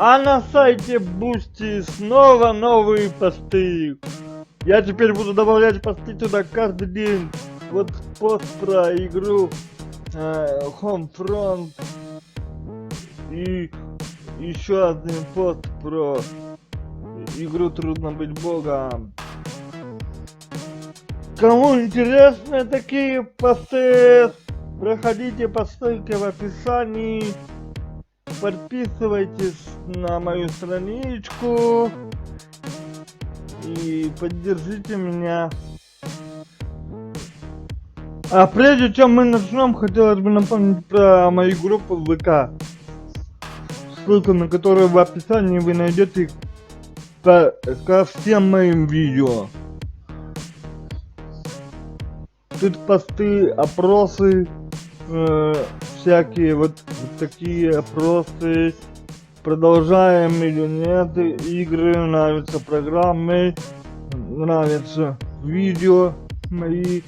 А на сайте Boosty снова новые посты. Я теперь буду добавлять посты туда каждый день. Вот пост про игру Homefront. И еще один пост про игру Трудно быть богом. Кому интересны такие посты, проходите по ссылке в описании. Подписывайтесь на мою страничку и поддержите меня. А прежде чем мы начнем, хотелось бы напомнить про мою группу в ВК, ссылку на которую в описании вы найдете ко всем моим видео. Тут посты, опросы, всякие вот такие опросы, продолжаем или нет игры, нравятся программы, нравятся видео мои.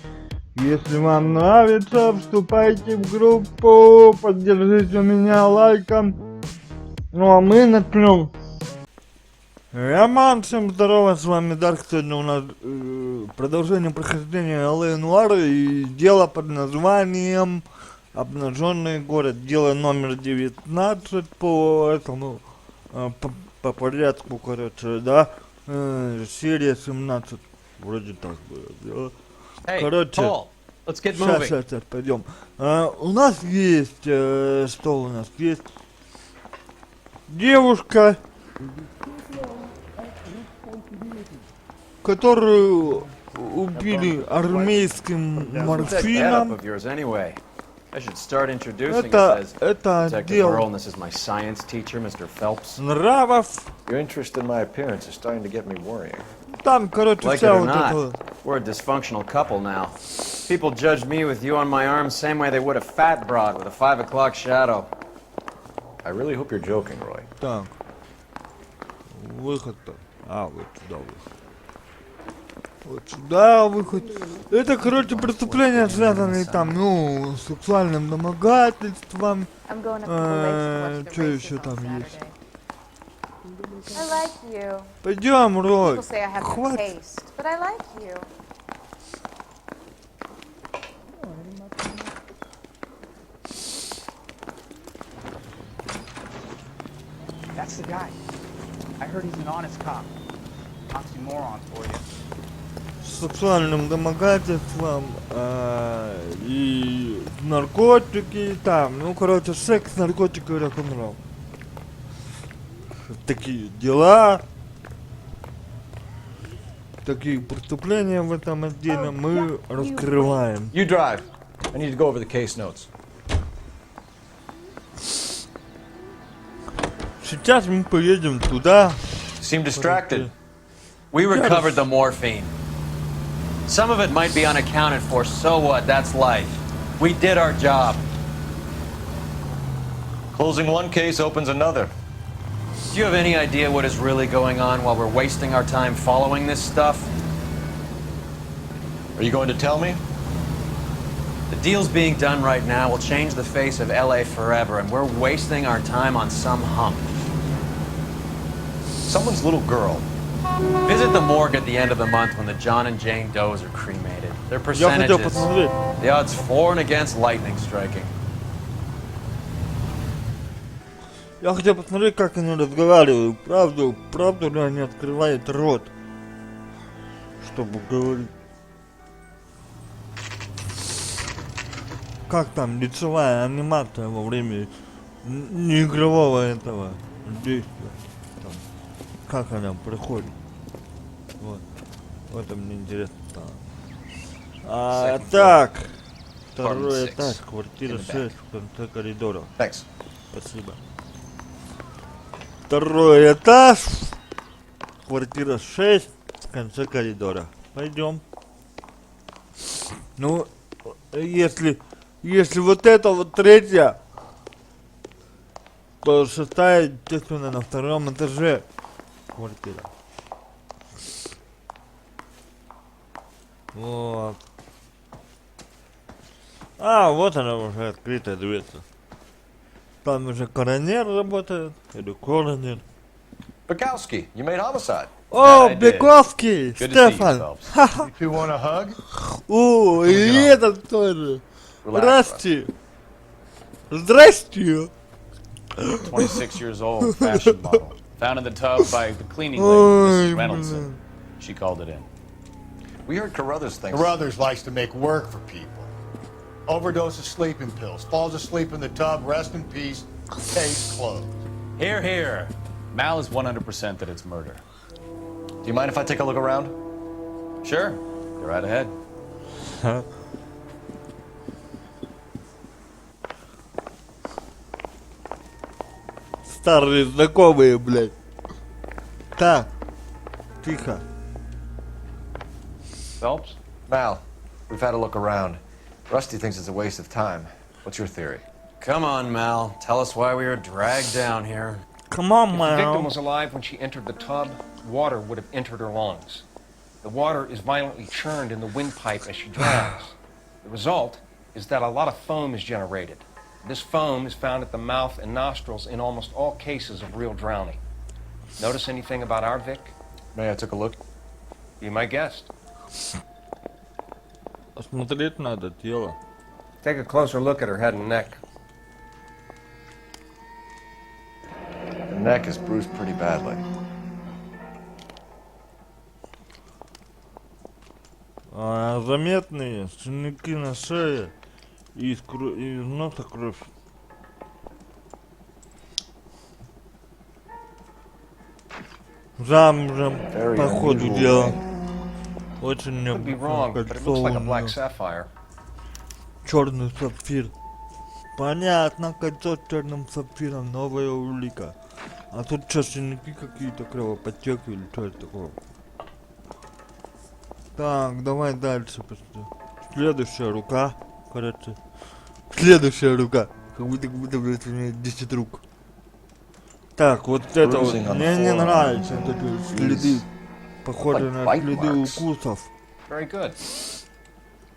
Если вам нравится, вступайте в группу, поддержите меня лайком. Ну а мы начнем. Роман, всем здорово, с вами Дарк. Сегодня у нас продолжение прохождения Noire и дело под названием Обнаженный город. Дело номер 19 по этому, по порядку, короче, да. Серия 17, вроде так было. Короче, сейчас, пойдем. У нас есть, что у нас есть? Девушка, которую убили армейским морфином. Это дело нравов. Там, короче, вся вот это... We're a dysfunctional couple now. People judge me with you on my arm same way they would a fat broad with a 5 o'clock shadow. I really hope you're joking, Roy. Так. Выход-то. Вот сюда выход. Вот сюда выход. Это, короче, преступления, связанные там, ну, с сексуальным домогательством. Что еще там есть? Пойдем, Рой. Хватит. That's the guy. I heard he's an honest cop. Oxymoron for you. С сексуальным домогательством и наркотики там, ну, короче, секс, наркотики, рок-н-ролл. Такие дела, такие преступления в этом отделе мы раскрываем. You drive. I need to go over the case notes. Сейчас мы поедем туда. Seem distracted. We recovered the morphine. Some of it might be unaccounted for, so what? That's life. We did our job. Closing one case opens another. Do you have any idea what is really going on while we're wasting our time following this stuff? Are you going to tell me? The deals being done right now will change the face of LA forever, and we're wasting our time on some hump. Someone's little girl. Visit the morgue at the end of the month when the John and Jane Does are cremated. Their percentages, the odds for and against lightning striking. Я хотел посмотреть, как они разговаривают. Правду ли они открывают рот, чтобы говорить. Как там лицевая анимация во время неигрового этого действия. Там, как она проходит. Вот это мне интересно. Так. Второй этаж, квартира 6 в конце коридора. Спасибо. Второй этаж, квартира 6 в конце коридора. Пойдем. Ну, если вот это вот третья, то шестая, естественно, на втором этаже квартира. Вот. А, вот она уже открытая дверца. Там уже коронер работает. Или коронер. Bukowski, you made homicide. О, I did. Бековский! Good to see you, Стефан! Phelps. You two want a hug? О, и этот тоже. Relax, Здрасте. Здрасте. 26 years old, fashion model. Found in the tub by the cleaning Ой, lady, Mrs. блин. Reynoldson. She called it in. We heard Carruthers thinks. Carruthers likes to make work for people. Overdose of sleeping pills, falls asleep in the tub, rest in peace, case closed. Here, here. Mal is 100% that it's murder. Do you mind if I take a look around? Sure. Go right ahead. Старые знакомые, блядь. Так, тихо. Phelps? Mal, we've had a look around. Rusty thinks it's a waste of time. What's your theory? Come on, Mal. Tell us why we were dragged down here. Come on, If the victim man. was alive when she entered the tub, water would have entered her lungs. The water is violently churned in the windpipe as she drowns. The result is that a lot of foam is generated. This foam is found at the mouth and nostrils in almost all cases of real drowning. Notice anything about our Vic? May I took a look? Be my guest. Смотреть надо тело. Take a closer look at her head and neck. The neck is bruised pretty badly. Заметные синяки на шее и из носа кровь. Замужем, Very по ходу unusual дела. name. Очень Could be wrong, but it looks like a black sapphire. черный сапфир. Понятно, кольцо с черным сапфиром, новая улика. А тут что, синяки какие-то, кровоподтеки или что это такое? Так, давай дальше. Следующая рука, короче. Следующая рука. Как будто, блядь, у меня 10 рук. Так, вот это вот. Bruising on the Мне не forearm. нравится. Вот эти следы. Похожи Like на bite следы marks. укусов. Very good.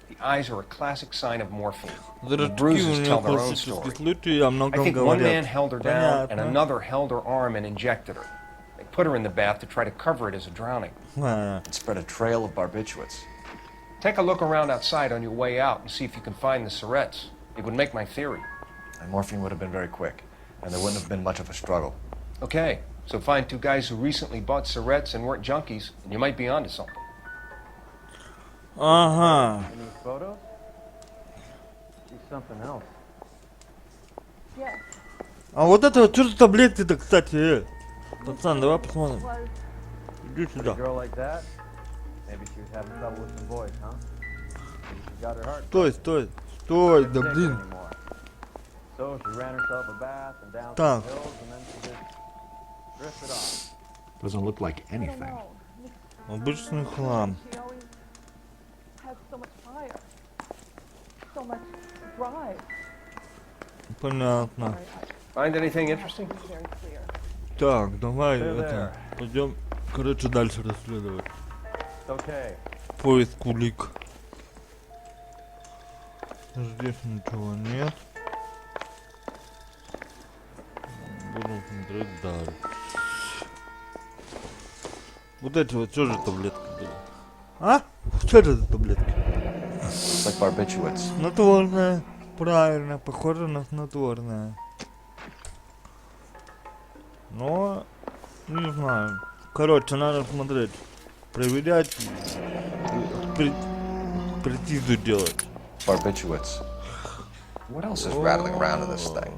The eyes are a classic sign of morphine. Зрачки bruises у нее tell their own классический story. случай, о I многом think one man говорят. held her down and Понятно. another held her arm and injected her. They put her in the bath to try to cover it as a drowning. А, It spread a trail of barbiturates. Take a look around outside on your way out and see if you can find the syrettes. It would make my theory. And morphine would have been very quick, and there wouldn't have been much of a struggle. Okay, so find two guys who recently bought syrettes and weren't junkies, and you might be onto something. Ага. Any photos? See something else. Yes, А вот это вот что за таблетки-то, кстати, Пацан, давай посмотрим. was Иди сюда. Girl like that? Maybe she was having trouble with some boys, huh? Maybe she got her heart Стой, стой, стой, да sick блин. anymore. So she ran herself a bath and down Так. some hills and then she just drifted off. Doesn't look like I don't anything. know. Обычный хлам. She always had so much fire, so much drive. Понятно. Find anything interesting? Be very clear. Так, давай Stay это, пойдем, короче, дальше расследовать. It's okay. Поиск улик. Здесь ничего нет. Буду смотреть дальше. Вот эти вот, что же таблетки были? А? Что это за таблетки? It's like barbiturates. Снотворное. Правильно, похоже на снотворное. Но, не знаю. Короче, надо смотреть. Проверять. Экспертизу делать. Barbiturates. What else is rattling around in this thing?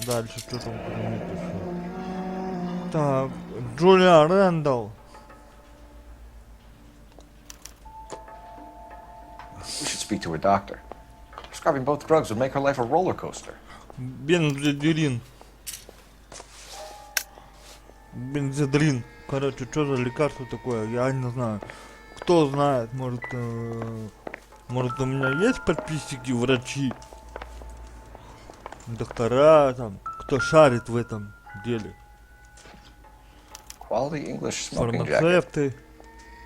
Дальше что там еще? Так, Джулия Рэндалл. We should speak to her doctor. Prescribing both drugs would make her life a roller coaster. Бензодрин. Бензодрин. Короче, что за лекарство такое? Я не знаю. Кто знает, может, может у меня есть подписчики, врачи, доктора, там, кто шарит в этом деле. Quality English smoking jacket. Фармацевты.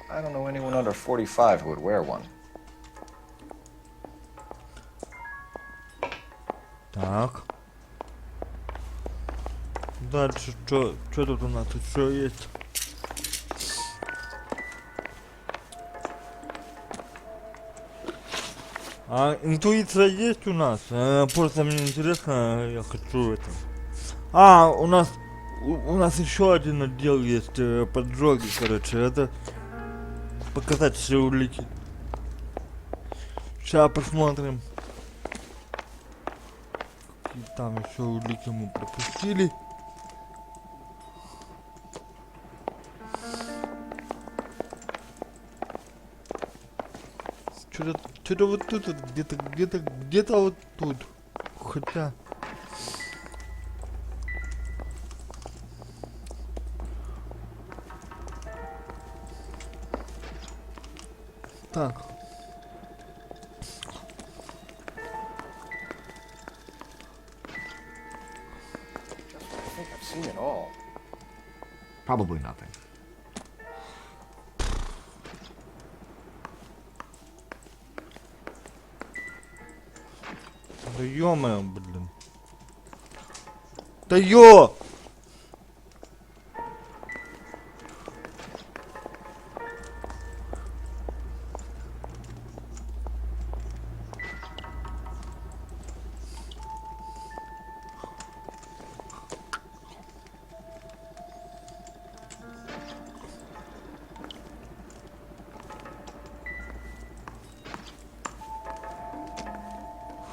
I don't know anyone under 45 who would wear one. Так. Дальше что тут у нас еще есть? А интуиция есть у нас? Просто мне интересно, я хочу это. А, у нас еще один отдел есть, поджоги, короче, это показать все улики. Сейчас посмотрим. Какие там еще улики мы пропустили. Что-то вот тут, вот, где-то вот тут. Хотя... Так. I think I've seen it all. Probably nothing. Да ё-моё, блин. Да ё!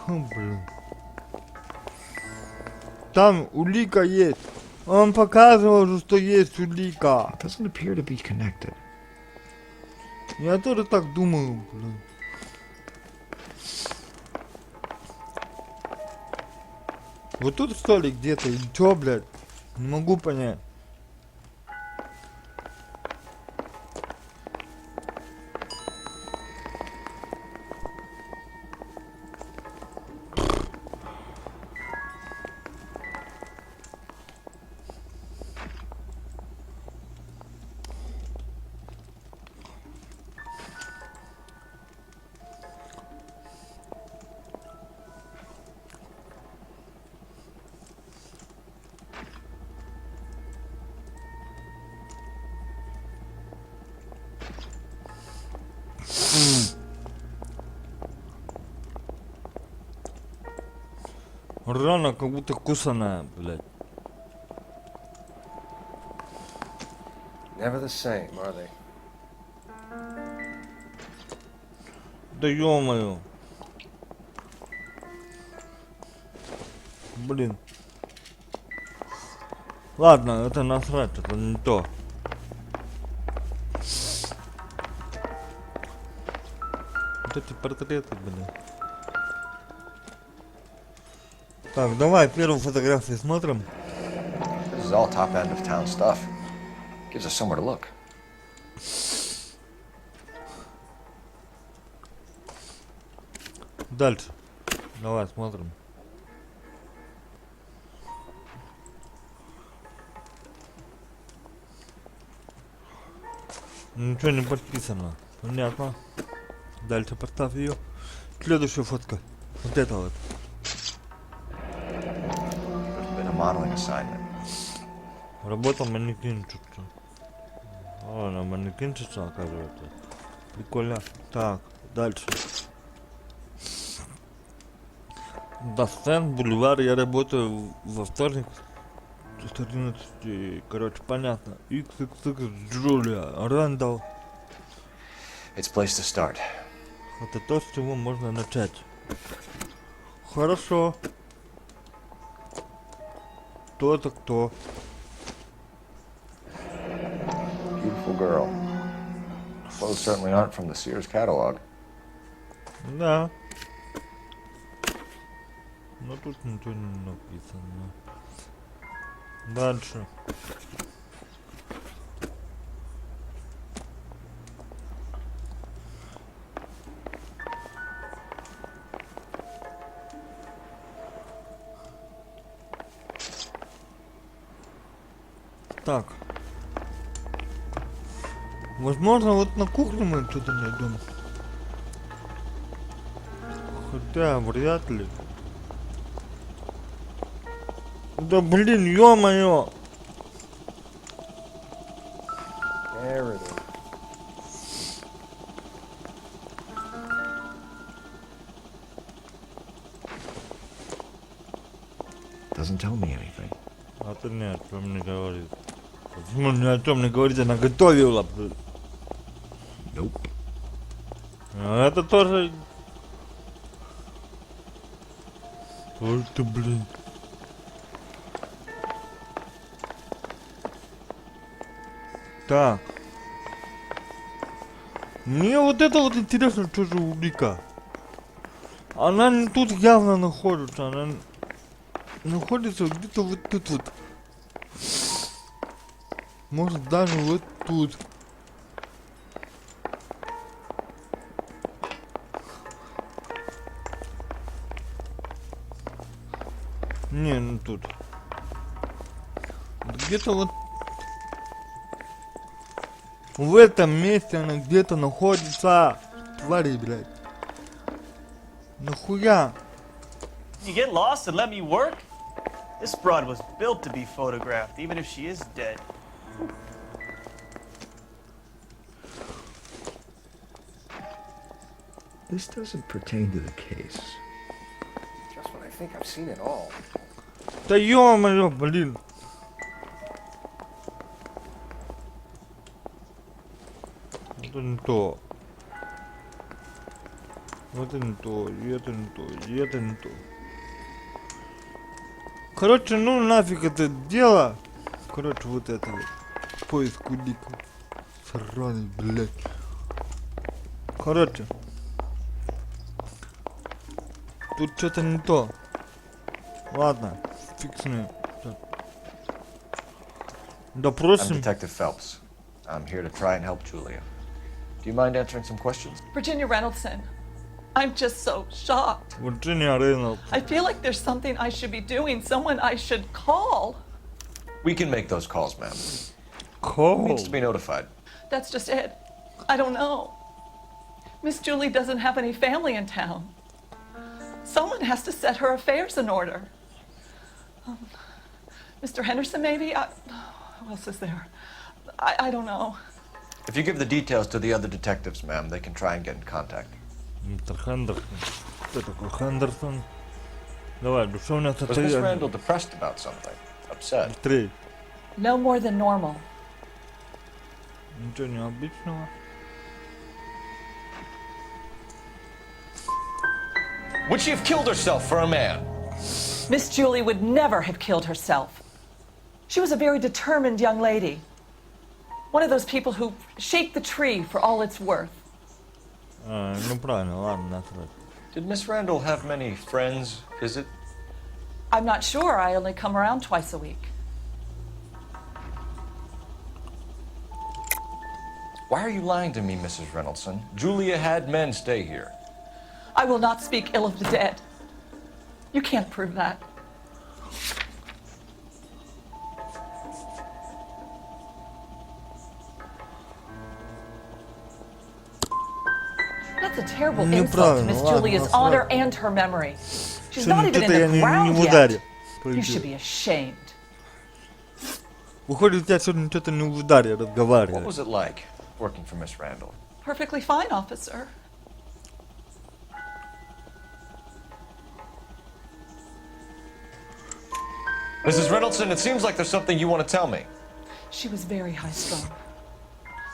Блин. Там улика есть. Он показывал, что есть улика. It doesn't appear to be connected. Я тоже так думаю, блин. Вот тут что ли где-то? И чё, блядь? Не могу понять. Рана как будто кусаная, блядь. Never the same, are they? Да ё-моё. Блин. Ладно, это насрать, это не то. Вот эти портреты, блин. Так, давай первую фотографию смотрим. This is all top end of town stuff. Gives us somewhere to look. Дальше. Давай смотрим. Ничего не подписано. Понятно. Дальше поставь ее. Следующая фотка. Вот это вот. Been a modeling assignment. Работа манекенщица. О, она манекенщица, оказывается. Прикольно. Так, дальше. Дастен, бульвар, я работаю во вторник с 11, короче, понятно. XXX Джулия, Рэндалл. It's a place to start. Это то, с чего можно начать. Хорошо. Кто это кто? Beautiful girl. Clothes certainly aren't from the Sears catalog. Да. Но тут ничего не написано. Дальше. Так. Возможно, вот на кухне мы что-то найдем. Хотя, вряд ли. Да блин, ё-моё! There it is. Doesn't tell me anything. А то ни о чем не говорит. Почему ни о чем не говорит, она готовила. Nope. А это тоже... Ой ты, блин. Так. Мне вот это вот интересно, что же у Рика. Она не тут явно находится, она находится где-то вот тут вот. Может даже вот тут. Не, ну тут. Где-то вот в этом месте она где-то находится. Твари, блядь. Нахуя? You get lost and let me work? This broad was built to be photographed, even if she is dead. This doesn't pertain to the case. Just when I think I've seen it all. Да ё-моё, блин. Это не то. Это не то, и это не то, и это не то. Короче, ну нафиг это дело. Короче, вот это вот. Поиск улик. Сраный, блядь. Короче. Тут что-то не то. Ладно, фиг с ним. I'm Допросим. Detective Phelps. I'm here to try and help Julia. Do you mind answering some questions? Virginia Reynoldson, I'm just so shocked. Virginia Reynolds. I feel like there's something I should be doing, someone I should call. We can make those calls, ma'am. Who Call. needs to be notified? That's just it. I don't know. Miss Julie doesn't have any family in town. Someone has to set her affairs in order. Mr. Henderson, maybe? Who else is there? I don't know. If you give the details to the other detectives, ma'am, they can try and get in contact. Мистер Хендерсон. Кто такой Хендерсон? Давай, душевное Was Miss состояние. Randall depressed about something? Upset? Быстрей. No more than normal. Ничего необычного. Would she have killed herself for a man? Miss Julie would never have killed herself. She was a very determined young lady. One of those people who shake the tree for all it's worth. Ну правильно, ладно, насрать. Did Miss Randall have many friends visit? I'm not sure. I only come around twice a week. Why are you lying to me, Mrs. Reynoldson? Julia had men stay here. I will not speak ill of the dead. You can't prove that. That's a terrible insult to Miss Julia's honor and her memory. She's not even in the ground yet. You should be ashamed. Выходит, у тебя сегодня что-то не в ударе What разговаривает. was it like working for Miss Randall? Perfectly fine, officer. Mrs. Reynoldson, it seems like there's something you want to tell me. She was very high-strung.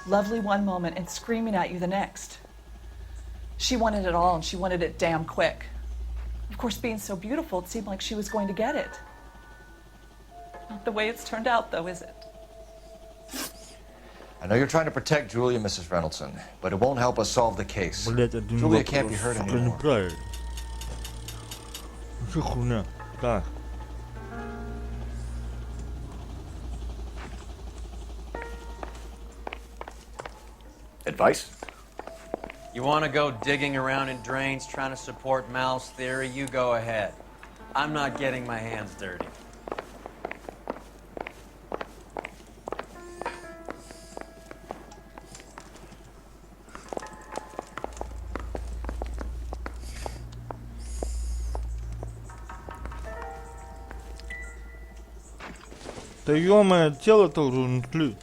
Lovely one moment and screaming at you the next. She wanted it all, and she wanted it damn quick. Of course, being so beautiful, it seemed like she was going to get it. Not the way it's turned out, though, is it? I know you're trying to protect Julia, Mrs. Reynoldson, but it won't help us solve the case. Блять, один Julia вопрос. can't be hurt Сука, anymore. неправильно. Что хуйня? Так. Advice? You want to go digging around in drains trying to support Mal's theory? You go ahead. I'm not getting my hands dirty. Да ё-моё, тело-то уже внутри.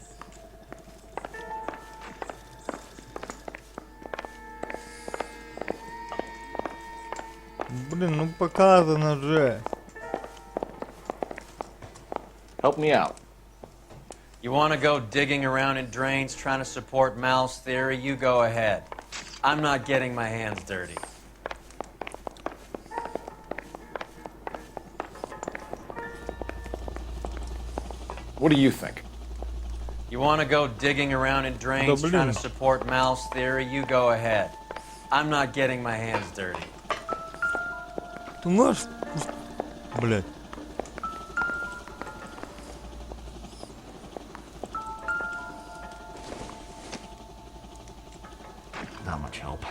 Блин, ну показано же. Help me out. You want to go digging around in drains trying to support Mal's theory? You go ahead. I'm not getting my hands dirty. What do you think? You want to go digging around in drains Да, trying блин. to support Mal's theory? You go ahead. I'm not getting my hands dirty. Ты можешь... Блядь. Not much help.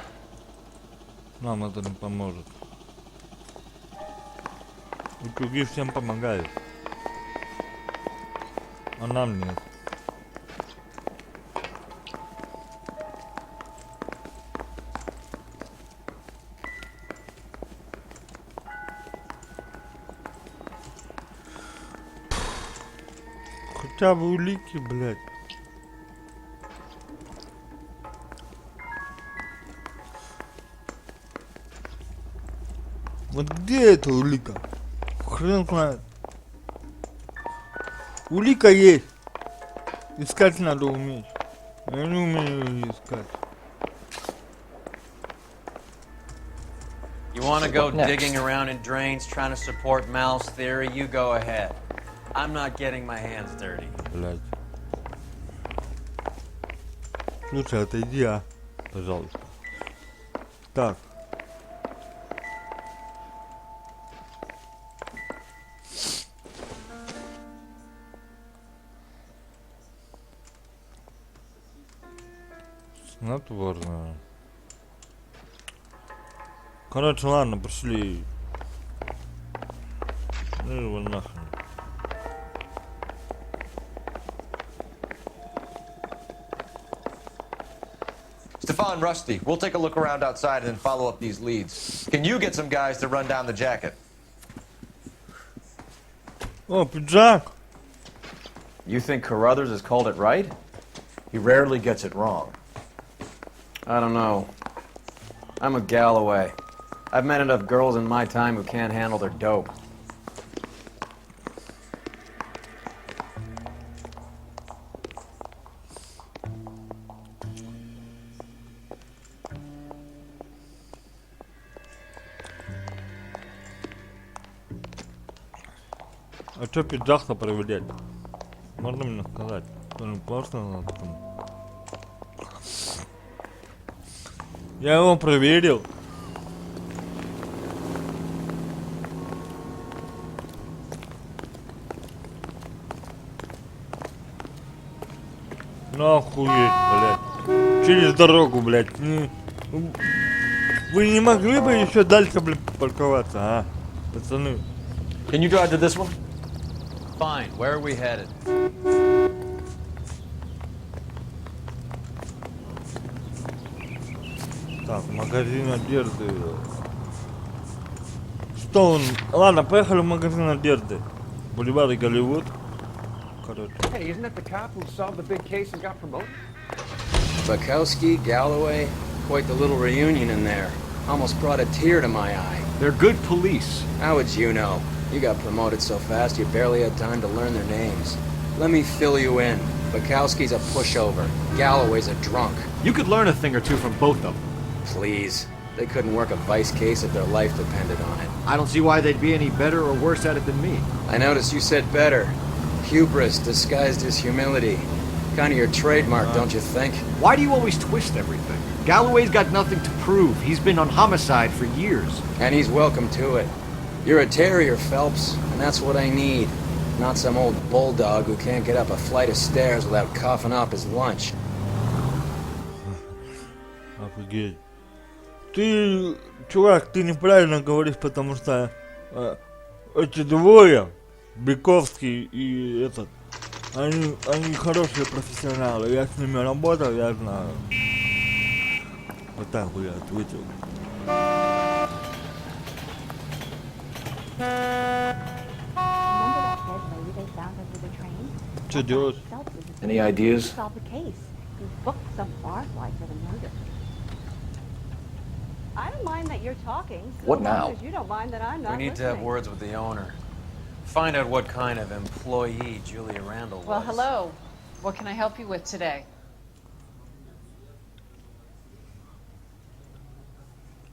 Нам это не поможет. Утюги всем помогают. А нам нет. Хотя бы улики, блядь. Вот где эта улика? Хрен знает. Улика есть. Искать надо уметь. Я не умею её искать. You want to go What next? digging around in drains trying to support Mal's theory? You go ahead. I'm not getting my hands dirty. Блядь. Слушай, отойди, а. Пожалуйста. Так. Снотворное. Короче, ладно, пошли. Ну его нахрен. Stefan, Rusty, we'll take a look around outside and then follow up these leads. Can you get some guys to run down the jacket? О, пиджак. You think Carruthers has called it right? He rarely gets it wrong. I don't know. I'm a Galloway. I've met enough girls in my time who can't handle their dope. А чё пиджак-то проверять? Можно мне сказать? Что не просто надо там? Я его проверил. Ну охуеть, блядь. Через дорогу, блядь. Вы не могли бы еще дальше, блядь, парковаться, а? Пацаны. Can you drive to this one? Fine, where are we headed? Так, магазин одежды. Что он? Ладно, поехали в магазин одежды. Бульвар и Голливуд. Короче. Hey, isn't that the cop who solved the big case and got promoted? Bukowski, Galloway, quite the little reunion in there. Almost brought a tear to my eye. They're good police. How would you know? You got promoted so fast you barely had time to learn their names. Let me fill you in. Bukowski's a pushover. Galloway's a drunk. You could learn a thing or two from both of them. Please. They couldn't work a vice case if their life depended on it. I don't see why they'd be any better or worse at it than me. I noticed you said better. Hubris disguised as humility. Kind of your trademark, don't you think? Why do you always twist everything? Galloway's got nothing to prove. He's been on homicide for years. And he's welcome to it. You're a terrier, Phelps, and that's what I need. Not some old bulldog who can't get up a flight of stairs without coughing up his lunch. Офигеть. Ты, чувак, ты неправильно говоришь, потому что эти двое, Быковский и этот, они хорошие профессионалы. Я с ними работал, я знаю. Вот так бы я ответил. Remember that dead lady they found under the train? Что делать? Any ideas? Solve the case. You booked some barfly for the murder. I don't mind that you're talking. So What long now? as you don't mind that I'm not We need to have listening. words with the owner. Find out what kind of employee Julia Randall was. Well, hello. What can I help you with today?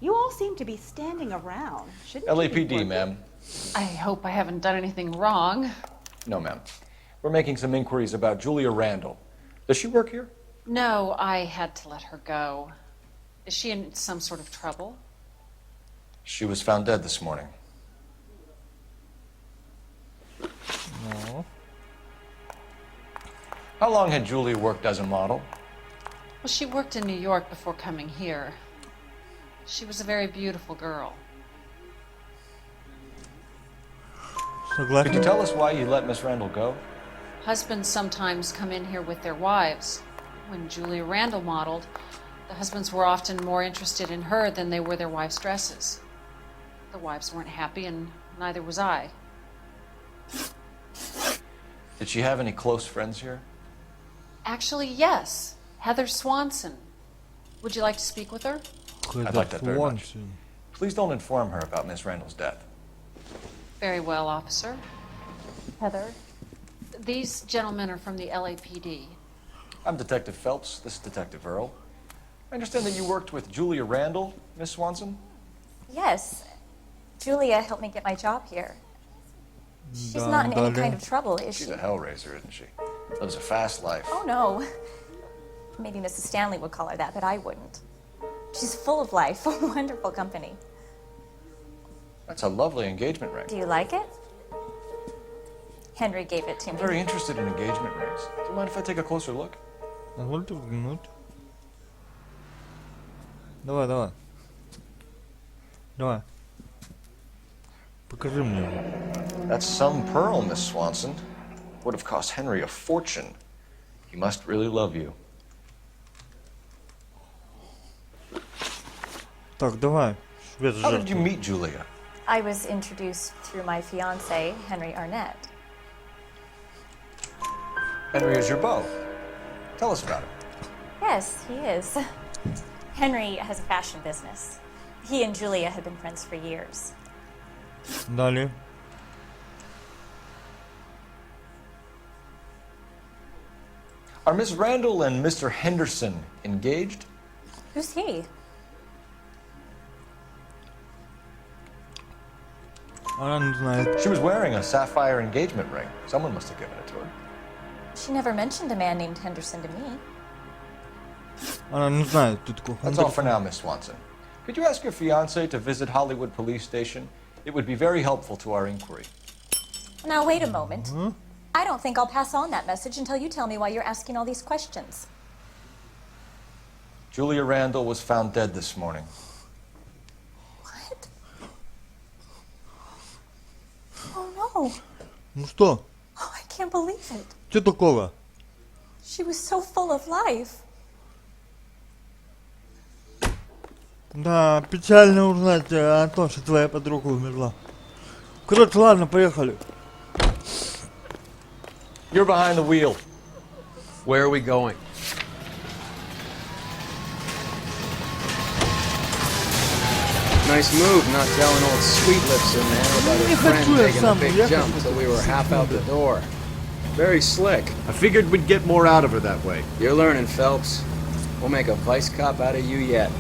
You all seem to be standing around. Shouldn't you be LAPD, working? ma'am. I hope I haven't done anything wrong. No, ma'am. We're making some inquiries about Julia Randall. Does she work here? No, I had to let her go. Is she in some sort of trouble? She was found dead this morning. Ну. How long had Julia worked as a model? Well, she worked in New York before coming here. She was a very beautiful girl. Could Согласен. you tell us why you let Miss Randall go? Husbands sometimes come in here with their wives. When Julia Randall modeled, the husbands were often more interested in her than they were their wives' dresses. The wives weren't happy, and neither was I. Did she have any close friends here? Actually, yes. Heather Swanson. Would you like to speak with her? I'd like that very much. Swanson. Please don't inform her about Miss Randall's death. Very well, officer. Heather. These gentlemen are from the LAPD. I'm Detective Phelps. This is Detective Earl. I understand that you worked with Julia Randall, Miss Swanson? Yes. Julia helped me get my job here. She's not in any kind of trouble, is She's she? a hellraiser, isn't she? Lives a fast life. Oh, no. Maybe Mrs. Stanley would call her that, but I wouldn't. She's full of life, a wonderful company. That's a lovely engagement ring. Do you like it? Henry gave it to I'm me. very interested in engagement rings. Do you mind if I take a closer look? Позвольте взглянуть. Давай, давай. Давай. Покажи мне его. That's some pearl, Miss Swanson. Would have cost Henry a fortune. He must really love you. Так, давай. Свет How did you жертвы. meet Julia? I was introduced through my fiancé, Henry Arnett. Henry is your beau. Tell us about it. Yes, he is. Henry has a fashion business. He and Julia have been friends for years. Далее. Are Miss Randall and Mr. Henderson engaged? Who's he? Она не знает. She was wearing a sapphire engagement ring. Someone must have given it to her. She never mentioned a man named Henderson to me. Она не знает, кто такой That's all Хендерсон. for now, Miss Swanson. Could you ask your fiancé to visit Hollywood Police Station? It would be very helpful to our inquiry. Now, wait a moment. I don't think I'll pass on that message until you tell me why you're asking all these questions. Julia Randall was found dead this morning. What? Oh, no. Ну что? Oh, I can't believe it. Что такого? She was so full of life. Да, печально узнать о том, что твоя подруга умерла. Короче, ладно, поехали. You're behind the wheel. Where are we going? Nice move not telling old Sweet Lips in there about her friend taking a big jump till we were half out the door. Very slick. I figured we'd get more out of her that way. You're learning, Phelps. We'll make a vice cop out of you yet.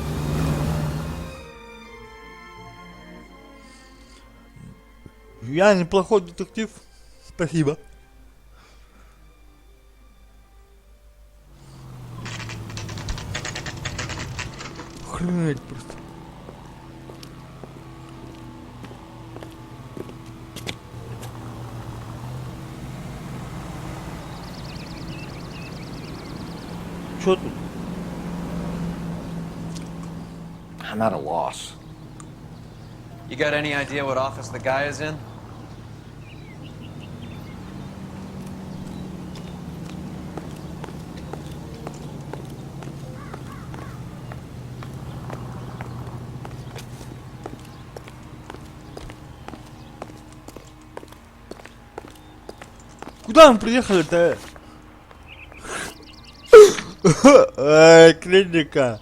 Я неплохой детектив. Спасибо. Охренеть просто. Чё тут? I'm at a loss. You got any idea what office the guy is in? Куда мы приехали-то? Клиника.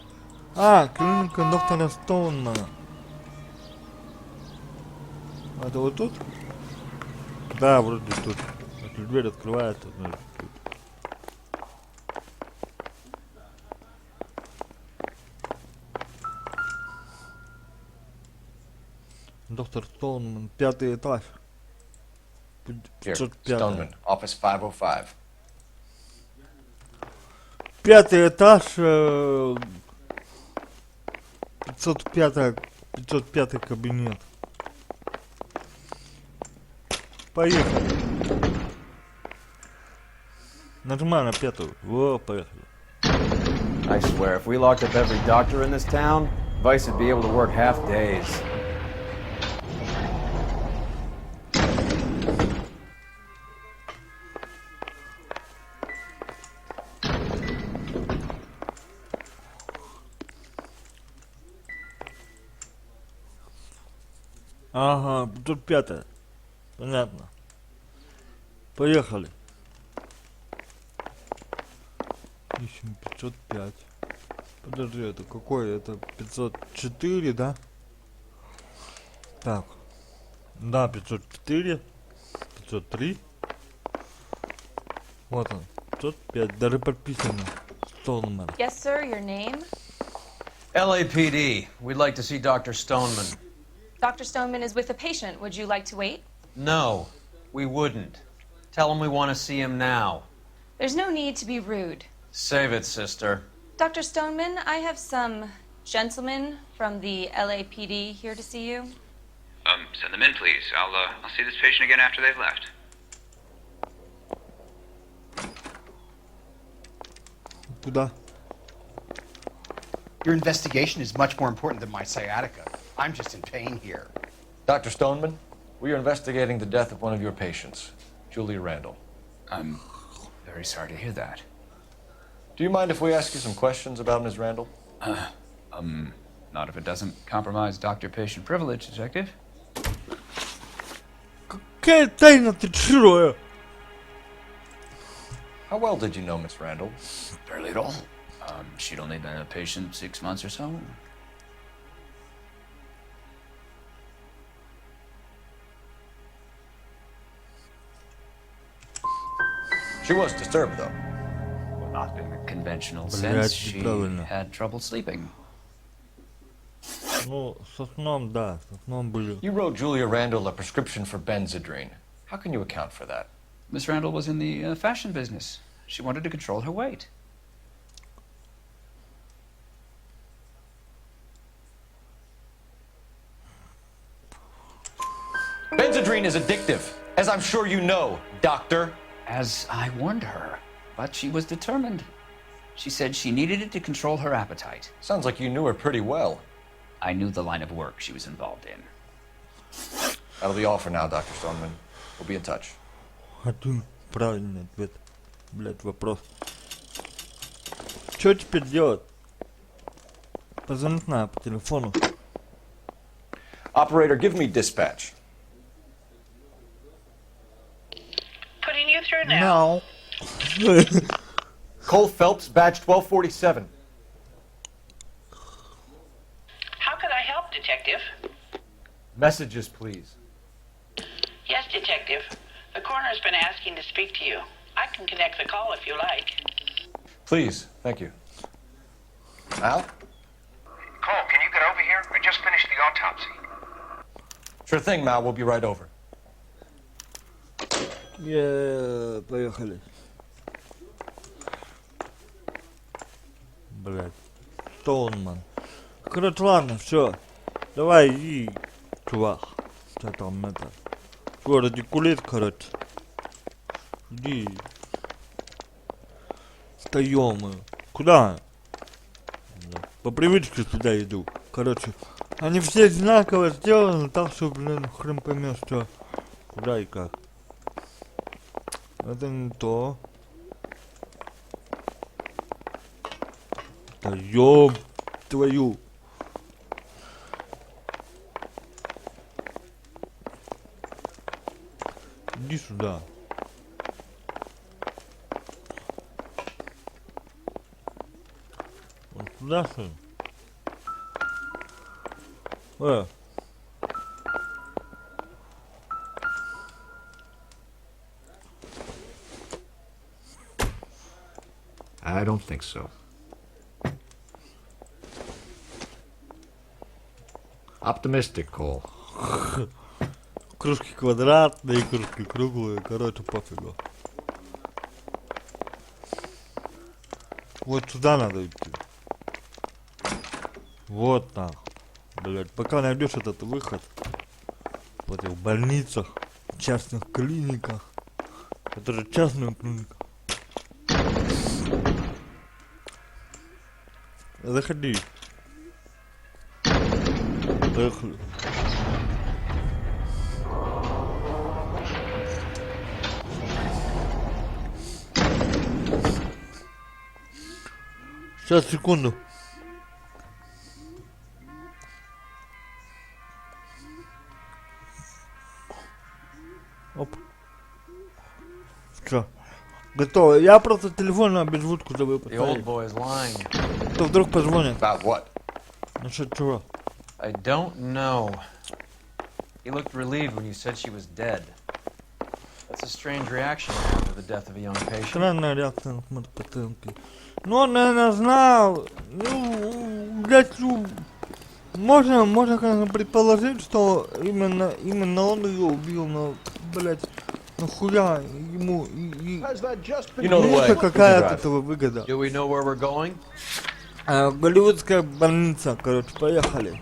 Клиника доктора Стоунмана. Это вот тут? Да, вроде тут. Если дверь открывается, значит тут. Доктор Стоунман, 5-й этаж. Here, 505. Stoneman, office 505. 5-й этаж, 505 кабинет. Поехали. Нажимай на 5-ю. Во, поехали. I swear, if we locked up every doctor in this town, Vice would be able to work half days. Ага, тут 5-я. Понятно. Поехали. Ищем 505. Подожди, это какой? Это 504, да? Так. Да, 504. 503. Вот он. 505. Даже подписано. Стоунман. Yes, sir, your name? LAPD. We'd like to see Dr. Stoneman. Dr. Stoneman is with a patient. Would you like to wait? No, we wouldn't. Tell him we want to see him now. There's no need to be rude. Save it, sister. Dr. Stoneman, I have some gentlemen from the LAPD here to see you. Send them in, please. I'll see this patient again after they've left. Куда? Your investigation is much more important than my sciatica. I'm just in pain here. Dr. Stoneman, we are investigating the death of one of your patients, Julia Randall. I'm very sorry to hear that. Do you mind if we ask you some questions about Ms. Randall? Not if it doesn't compromise doctor-patient privilege, Detective. Какая тайна ты чё? How well did you know Miss Randall? Barely at all. She'd only been a patient 6 months or so. She was disturbed, though. Well, not in the conventional Блядь, sense. She правильно. had trouble sleeping. Ну, со сном, да, со сном были. You wrote Julia Randall a prescription for Benzedrine. How can you account for that? Miss Randall was in the fashion business. She wanted to control her weight. Benzedrine is addictive, as I'm sure you know, Doctor. As I warned her, but she was determined. She said she needed it to control her appetite. Sounds like you knew her pretty well. I knew the line of work she was involved in. That'll be all for now, Dr. Stoneman. We'll be in touch. Один правильный ответ. Блять, вопрос. Что теперь делать? Позвонить надо по телефону. Operator, give me dispatch. Putting you through now. No. Cole Phelps, badge 1247. How can I help, Detective? Messages, please. Yes, Detective. The coroner's been asking to speak to you. I can connect the call if you like. Please, thank you. Al? Cole, can you get over here? I just finished the autopsy. Sure thing, Mal. We'll be right over. Поехали. Блять. Стоунман. Короче, ладно, все. Давай иди, чувак. Что там это? Что, радикулит, короче. Иди. Встаем. Куда? По привычке сюда иду. Короче, они все одинаково сделаны, так что, блин, хрен поймешь, что, куда и как. Это не то. Да ёб твою. Иди сюда. туда, что ли? I don't think so. Optimistic, Cole. Кружки квадратные, кружки круглые, короче, пофигу. Вот сюда надо идти. Вот так. Блять, пока найдешь этот выход в этих больницах, в частных клиниках. Это же частная клиника. Заходи. Поехали. Сейчас, секунду. Оп. Все. Готово. Я просто телефон на беззвучку забыл The old поставить. boy is lying. То вдруг позвонит. About what? Насчет чего? I don't know. He looked relieved when you said she was dead. That's a strange reaction after the death of a young patient. Странная реакция на смерть пациентки. Ну, он, наверное, знал. Ну, блядь, ну, можно, конечно, предположить, что именно он ее убил, но, блядь, нахуя ему какая от этого выгода? Do we know where we're going? Голливудская больница, короче, поехали.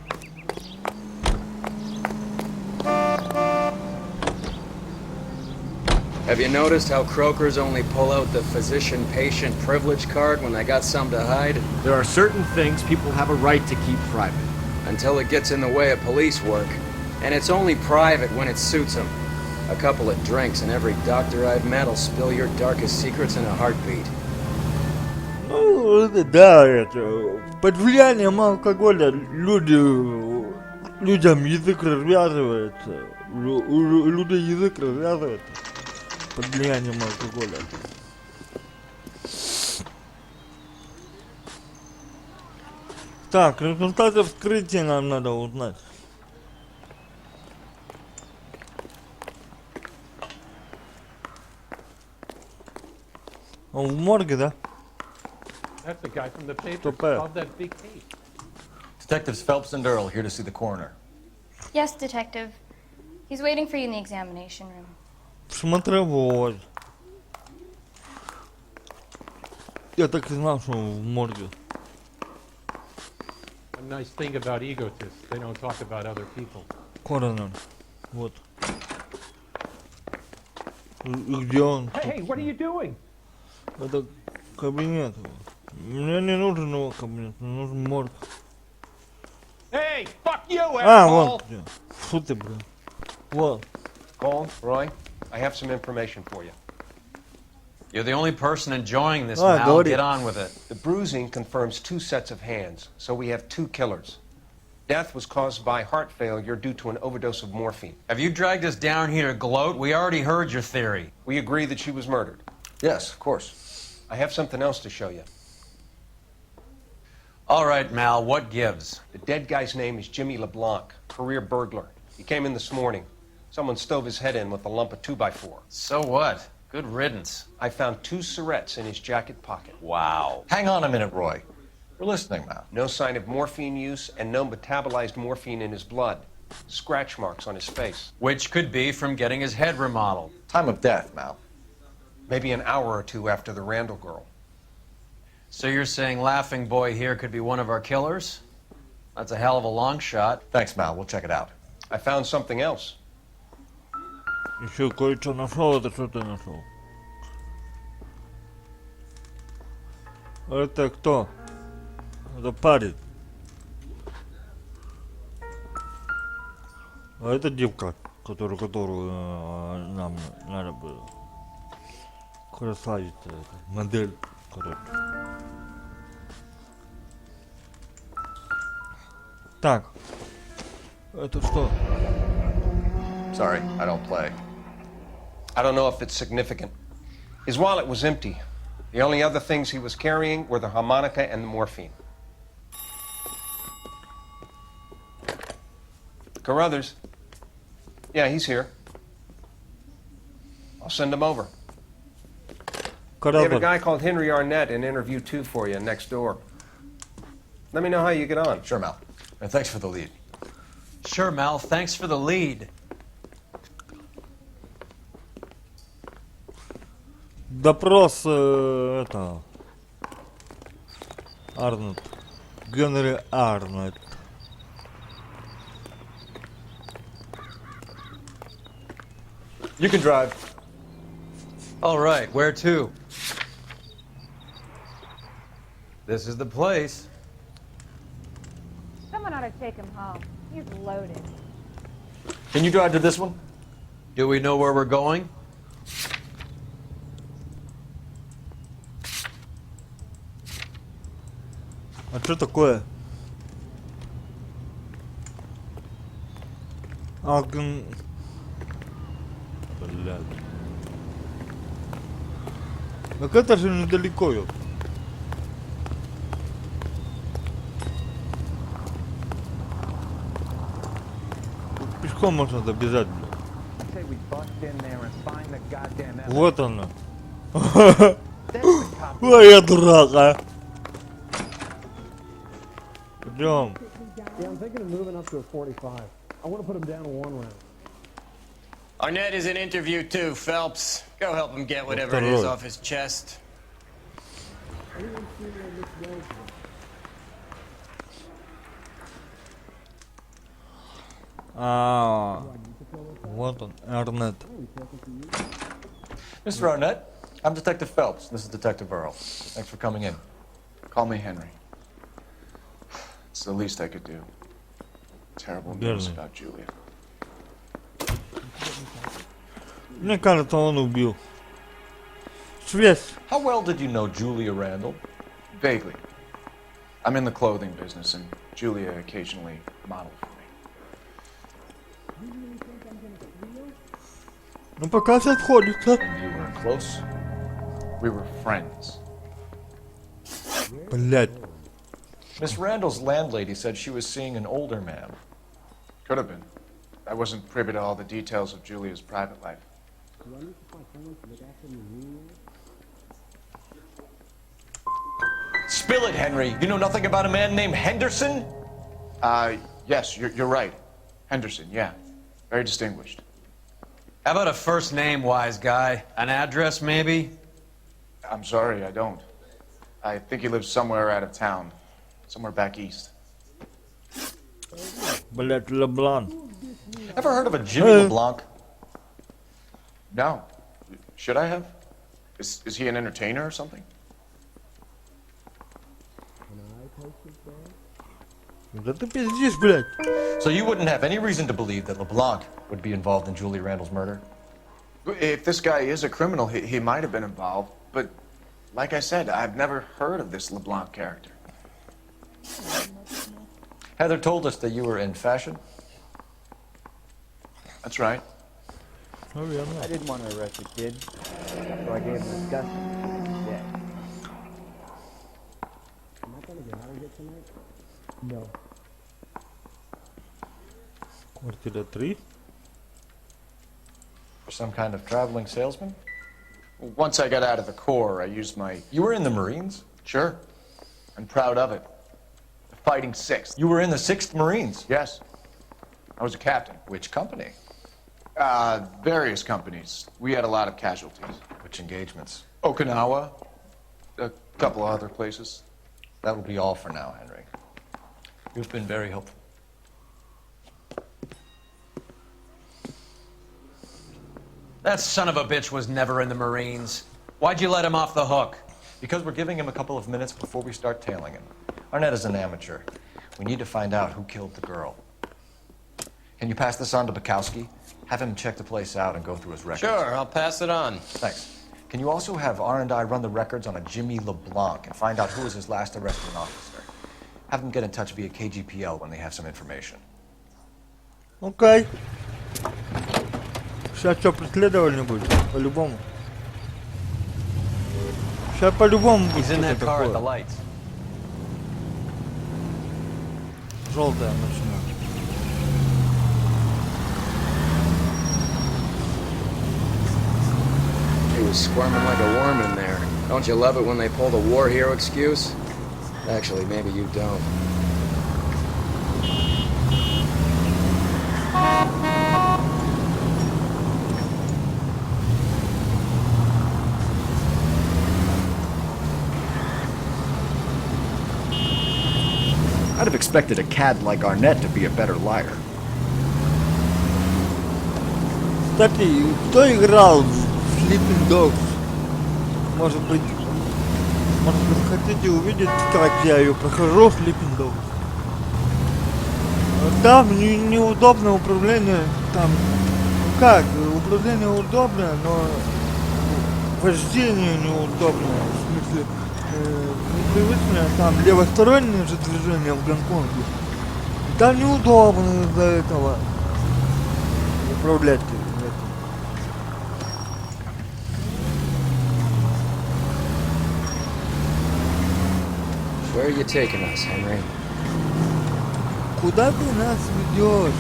Have you noticed how croakers only pull out the physician-patient privilege card when they got something to hide? There are certain things people have a right to keep private. Until it gets in the way of police work. And it's only private when it suits them. A couple of drinks and every doctor I've met will spill your darkest secrets in a heartbeat. Ну, да, это, под влиянием алкоголя людям язык развязывается. У людей язык развязывается под влиянием алкоголя. Так, результаты вскрытия нам надо узнать. Он в морге, да? That's the guy from the paper. Тупая. Of that big case. Detectives Phelps and Earl here to see the coroner. Yes, Detective. He's waiting for you in the examination room. Смотровой. Я так и знал, что он в морге. A nice thing about egotists, they don't talk about other people. Коронер. Вот. И где он? Hey, what are you doing? Это кабинет. Мне не нужен его кабинет, мне нужен морг. Hey, fuck you, А, asshole! вот где. Фу ты, блин. Вот. Cole, Roy, I have some information for you. You're the only person enjoying this, Ah, Mal. Gordy. Get on with it. The bruising confirms 2 sets of hands, so we have 2 killers. Death was caused by heart failure due to an overdose of morphine. Have you dragged us down here to gloat? We already heard your theory. We agree that she was murdered. Yes, of course. I have something else to show you. All right, Mal, what gives? The dead guy's name is Jimmy LeBlanc, career burglar. He came in this morning. Someone stove his head in with a lump of 2x4. So what? Good riddance. I found 2 cigarettes in his jacket pocket. Wow. Hang on a minute, Roy. We're listening now. No sign of morphine use and no metabolized morphine in his blood. Scratch marks on his face. Which could be from getting his head remodeled. Time of death, Mal. Maybe an hour or 2 after the Randall girl. So you're saying Laughing Boy here could be one of our killers? That's a hell of a long shot. Thanks, Mal. We'll check it out. I found something else. Еще кое-что нашел, это что ты нашел? Это кто? Это парень. А это девка, которую нам надо было. Красавица, модель, короче. Так. Это что? Sorry, I don't play. I don't know if it's significant. His wallet was empty. The only other things he was carrying were the harmonica and the morphine. Carruthers. Yeah, he's here. I'll send him over. We have a guy called Henry Arnett in interview 2 for you next door. Let me know how you get on. Sure, Mel. And thanks for the lead. Sure, Mel. Thanks for the lead. Допрос это Арнольд. Генри Арнольд. You can drive. All right, where to? This is the place. Someone ought to take him home. He's loaded. Can you drive to this one? Do we know where we're going? А что такое? Блядь. Так это же недалеко, ёп. Тут пешком можно добежать, блядь. Вот она. Ой, я дурак, а. Пойдем. Yeah, I'm thinking of moving up to a 45. I want to put him down to 1 round. Arnett is in interview 2, Phelps. Go help him get whatever it is off his chest. Вот он, Арнет. Mr. Arnett, I'm Detective Phelps. This is Detective Earl. Thanks for coming in. Call me Henry. It's the least I could do. Terrible news about Julia. Мне кажется, он убил. Связь. How well did you know Julia Randall? Vaguely. I'm in the clothing business, and Julia occasionally modeled for me. Ну пока все сходится. And you were close? We were friends. Блять. Miss Randall's landlady said she was seeing an older man. Could have been. I wasn't privy to all the details of Julia's private life. Spill it, Henry. You know nothing about a man named Henderson? Yes, you're right. Henderson, yeah. Very distinguished. How about a first name, wise guy? An address, maybe? I'm sorry, I don't. I think he lives somewhere out of town. Somewhere back east. Блять, LeBlanc. Ever heard of a Jimmy LeBlanc? No. Should I have? Is he an entertainer or something? Да ты пиздишь, блядь. So you wouldn't have any reason to believe that LeBlanc would be involved in Julie Randall's murder? If this guy is a criminal, he might have been involved. But like I said, I've never heard of this LeBlanc character. Heather told us that you were in fashion. That's right. I didn't want to arrest the kid, so I gave him a disgusting. Yeah. Am I going to get out of here tonight? No. Квартира 3. Some kind of traveling salesman? Once I got out of the Corps, I used my... You were in the Marines? Sure. I'm proud of it. The Fighting 6th. You were in the 6th Marines? Yes. I was a captain. Which company? Various companies. We had a lot of casualties. Which engagements? Okinawa. A couple of other places. That will be all for now, Henry. You've been very helpful. That son of a bitch was never in the Marines. Why'd you let him off the hook? Because we're giving him a couple of minutes before we start tailing him. Arnett is an amateur. We need to find out who killed the girl. Can you pass this on to Bukowski? Have him check the place out and go through his records. Sure, I'll pass it on. Thanks. Can you also have R&I run the records on a Jimmy LeBlanc and find out who was his last arresting officer? Have them get in touch via KGPL when they have some information. Окей. Сейчас что, преследование будет? По-любому. Сейчас по-любому будет что-то такое. Желтая начинает. was squirming like a worm in there. Don't you love it when they pull the war hero excuse? Actually, maybe you don't. I'd have expected a cad like Arnett to be a better liar. Кстати, кто играл в Sleeping Dogs? Может быть, хотите увидеть, как я ее прохожу, Sleeping Dogs? Там неудобное управление, там, как, управление удобное, но вождение неудобное, в смысле, непривычное, там левостороннее же движение в Гонконге. Там неудобно из-за этого управлять. Where are you taking us, Henry? Куда ты нас ведешь?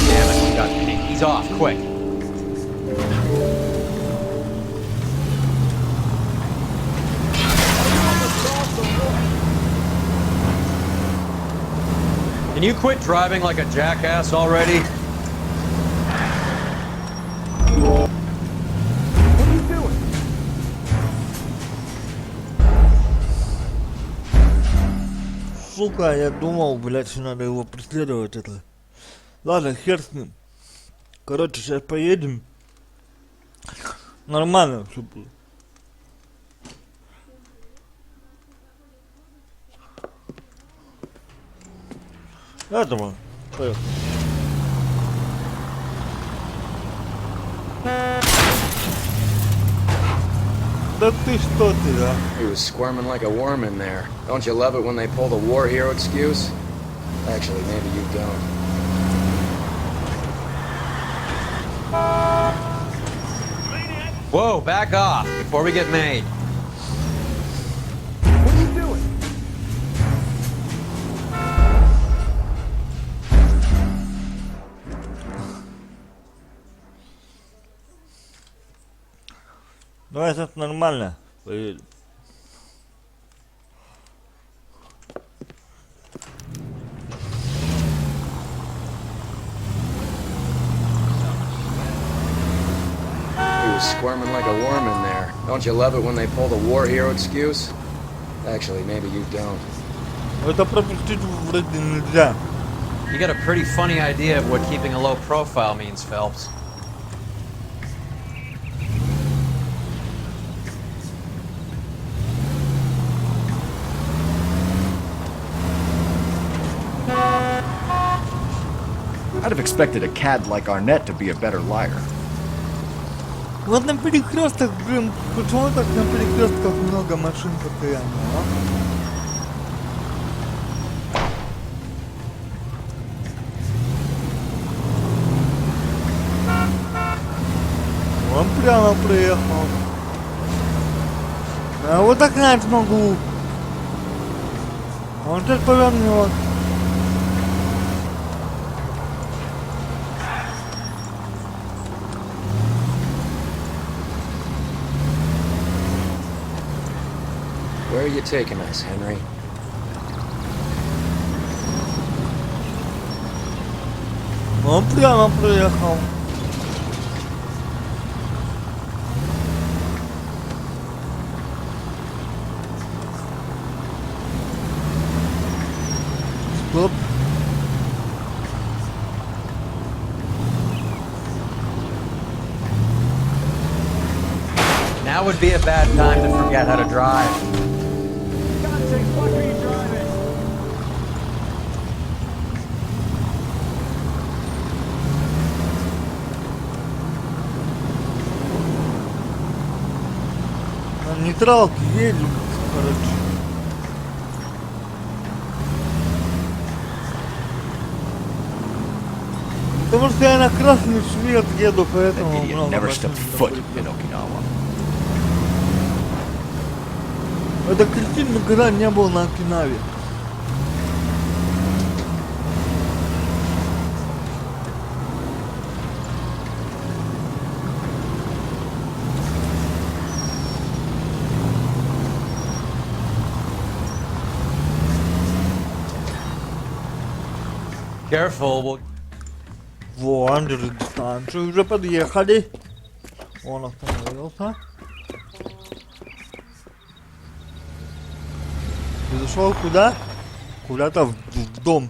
Damn it, we got pink. He's off, quick. Can you quit driving like a jackass already? Сука, я думал, блядь, что надо его преследовать это. Ладно, хер с ним. Короче, сейчас поедем. Нормально все будет. Этого. Поехали. Да ты что ты, да? He was squirming like a worm in there. Don't you love it when they pull the war hero excuse? Actually, maybe you don't. Whoa, back off before we get made. What are you doing? Ну это нормально. Поедем. He was squirming like a worm in there. Don't you love it when they pull the war hero excuse? Actually, maybe you don't. Это пропустить вроде нельзя. You got a pretty funny idea of what keeping a low profile means, Phelps. I'd have expected a cad like Arnett to be a better liar. Вот на перекрестках, блин, почему так на перекрестках много машин постоянно, а? Он прямо приехал. А вот так знать могу. Он сейчас повернет. Where are you taking us, Henry? Он прямо приехал. Стоп. Now would be a bad time to forget how to drive. На нейтралке едем, короче. Потому что я на красный свет еду, поэтому много Never машин stepped foot in Okinawa. Это кретин никогда не был на Окинаве. Careful, Во, дистанцию уже подъехали. Он остановился. Ты зашел куда? Куда-то в дом.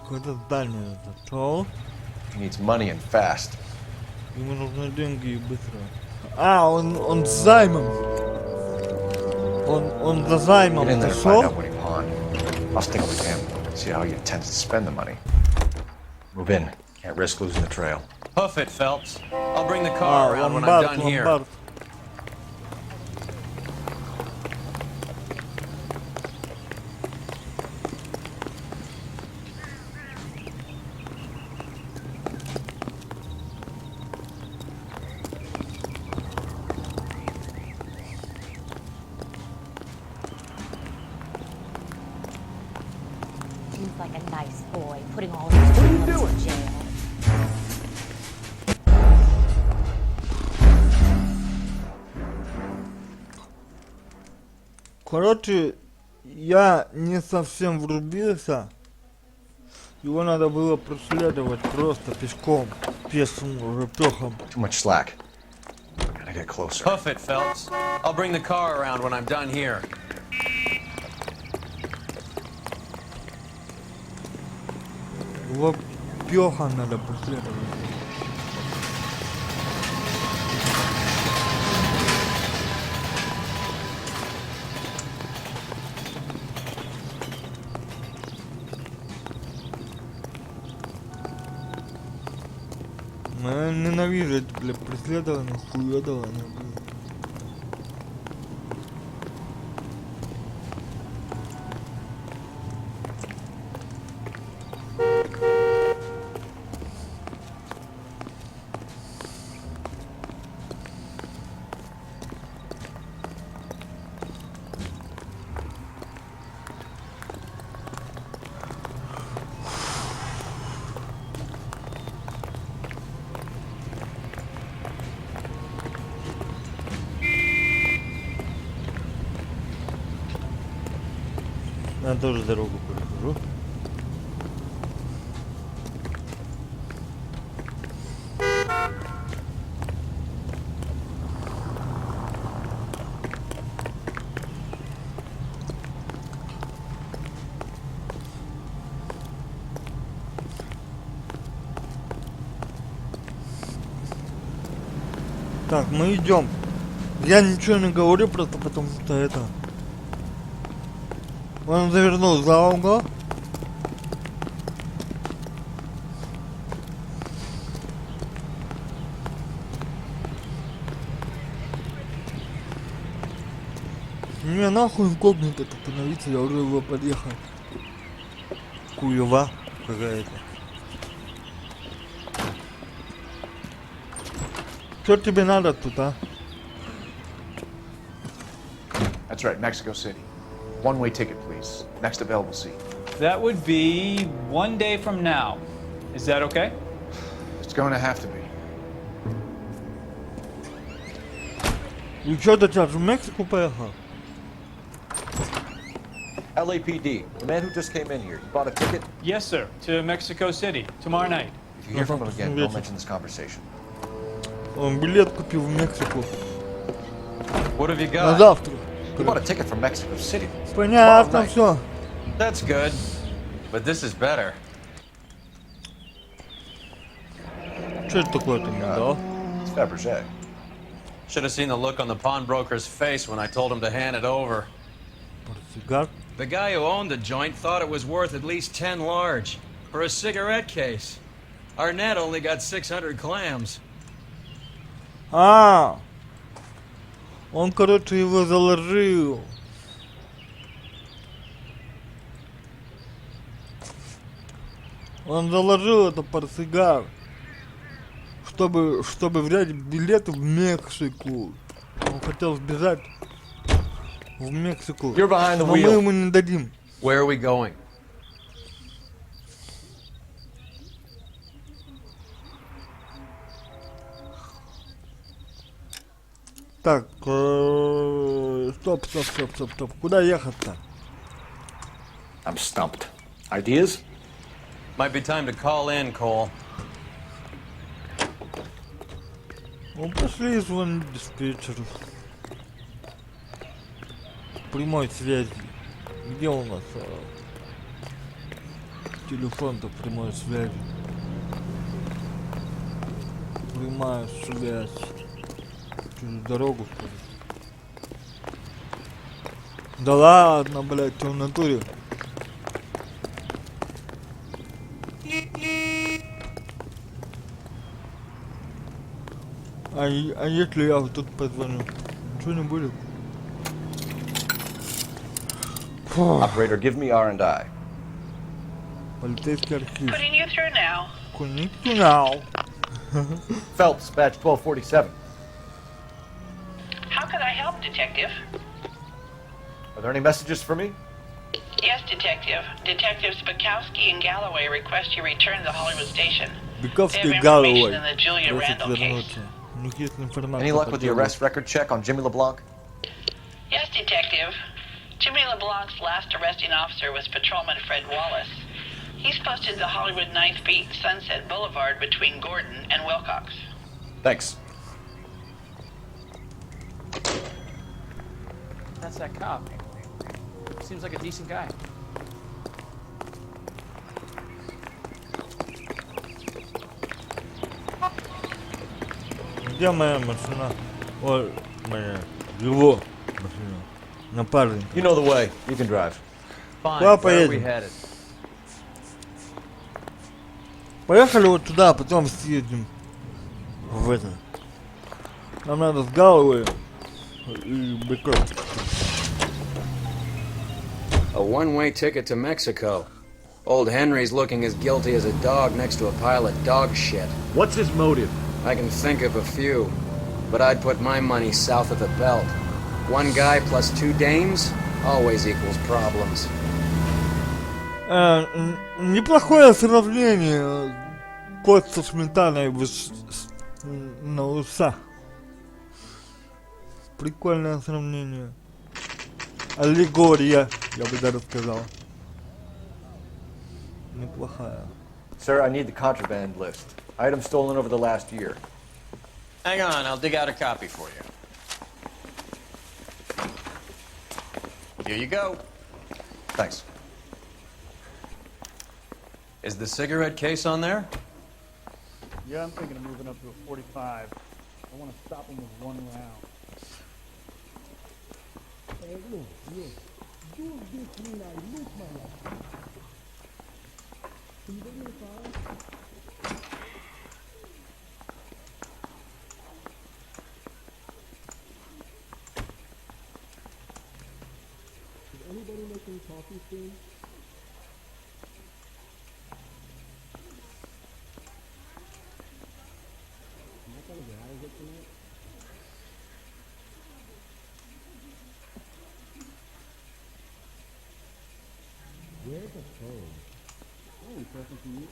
Какое-то здание зашел. He needs money and fast. Ему нужны деньги и быстро. А, он с займом. Он за займом Get in there and find зашел. out what he pawned. I'll stick with him. See how he intends to spend the money. Move in. Can't risk losing the trail. hoof it, Phelps. I'll bring the car around when I'm done here. Ломбард. Seems like a nice boy, putting all his criminals in jail. Короче, я не совсем врубился. Его надо было преследовать просто пешком, пешим репехом. Too much slack. Gotta get closer. Hoof it, Phelps. I'll bring the car around when I'm done here. Его пехом надо преследовать. Я ненавижу эти, бля, преследования, хуёдования, бля. Я тоже дорогу перехожу. Так, мы идем. Я ничего не говорю, просто потому что это... Он завернул за угол. Не, нахуй инкогнито остановиться, я уже его подъехал. Куева какая-то. Что тебе надо тут, а? That's right, Mexico City. One-way ticket, please. Next available seat. That would be 1 day from now. Is that okay? It's going to have to be. И что, ты сейчас в Мексику поехал? LAPD, the man who just came in here. You bought a ticket? Yes, sir. To Mexico City tomorrow night. If you hear from him again, don't mention this conversation. Он билет купил в Мексику. What have you На got? завтра. You bought a ticket from Mexico City. Понятно, все. That's good. But this is better. Что это такое ты мне дал? It's Fabergé. Should have seen the look on the pawnbroker's face when I told him to hand it over. Портсигар. The guy who owned the joint thought it was worth at least 10 large for a cigarette case. Arnett only got 600 clams. А, он, короче, его заложил. Он заложил это портсигар, чтобы взять билет в Мексику. Он хотел сбежать в Мексику, You're behind the но мы wheel. ему не дадим. Where are we going? Так, стоп. Куда ехать-то? I'm stumped. Ideas? Might be time to call in, Cole. Ну, пошли звонить диспетчеру. Прямой связи. Где у нас телефон-то прямой связи? Прямая связь. Через дорогу, что ли? Да ладно, блядь, ты в натуре. А если я вот тут позвоню? Ничего не будет? Operator, give me R&I. Полицейский архив. Putting you through now. Connect to now. Phelps, badge 1247. How could I help, Detective? Are there any messages for me? Yes, Detective. Detectives Bukowski and Galloway request you return to the Hollywood station. Bukowski and Galloway. In the Julia Randall case. Any luck with the arrest record check on Jimmy LeBlanc? Yes, Detective. Jimmy LeBlanc's last arresting officer was Patrolman Fred Wallace. He's posted to Hollywood 9th Beat Sunset Boulevard between Gordon and Wilcox. Thanks. That's that cop. Seems like a decent guy. Где моя машина? Ой, моя. Его машина. Напарник. You know the way. You can drive. Fine, Куда where are we поедем? headed? Поехали вот туда, а потом съедем в это. Нам надо с Галлоуэй и Быков. A one-way ticket to Mexico. Old Henry's looking as guilty as a dog next to a pile of dog shit. What's his motive? I can think of a few, but I'd put my money south of the belt. One guy plus two dames always equals problems. Неплохое сравнение. Кот со сметаной на уса. Прикольное сравнение. Аллегория, я бы даже сказал. Неплохая. Sir, I need the contraband list. Items stolen over the last year. Hang on, I'll dig out a copy for you. Here you go. Thanks. Is the cigarette case on there? Yeah, I'm thinking of moving up to a 45. I want to stop him with one round. Hey, look, do this when I look, my love. Can you give me the file? Is anybody making coffee soon? Am I gonna get out of it tonight? Where's the phone? Oh, we talking to you?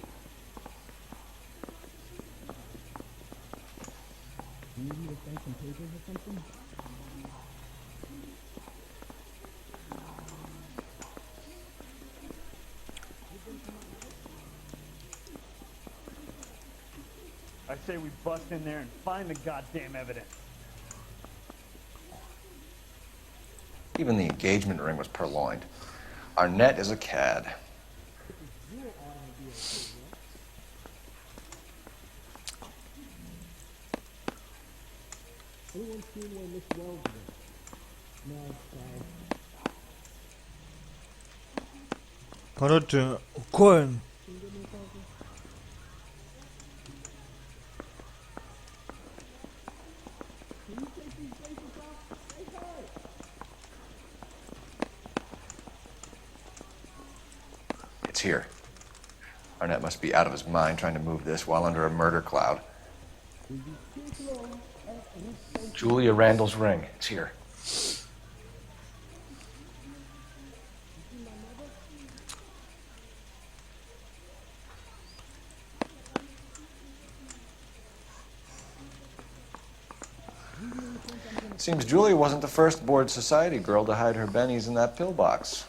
Do you need me to sign some papers or something? I say we bust in there and find the goddamn evidence. Even the engagement ring was purloined. Arnett is a cad. Anyone seen where Miss Wells is? No, sorry. Короче, Коэн. It's here. Arnett must be out of his mind trying to move this while under a murder cloud. Julia Randall's ring. It's here. Seems Julia wasn't the first bored society girl to hide her bennies in that pillbox.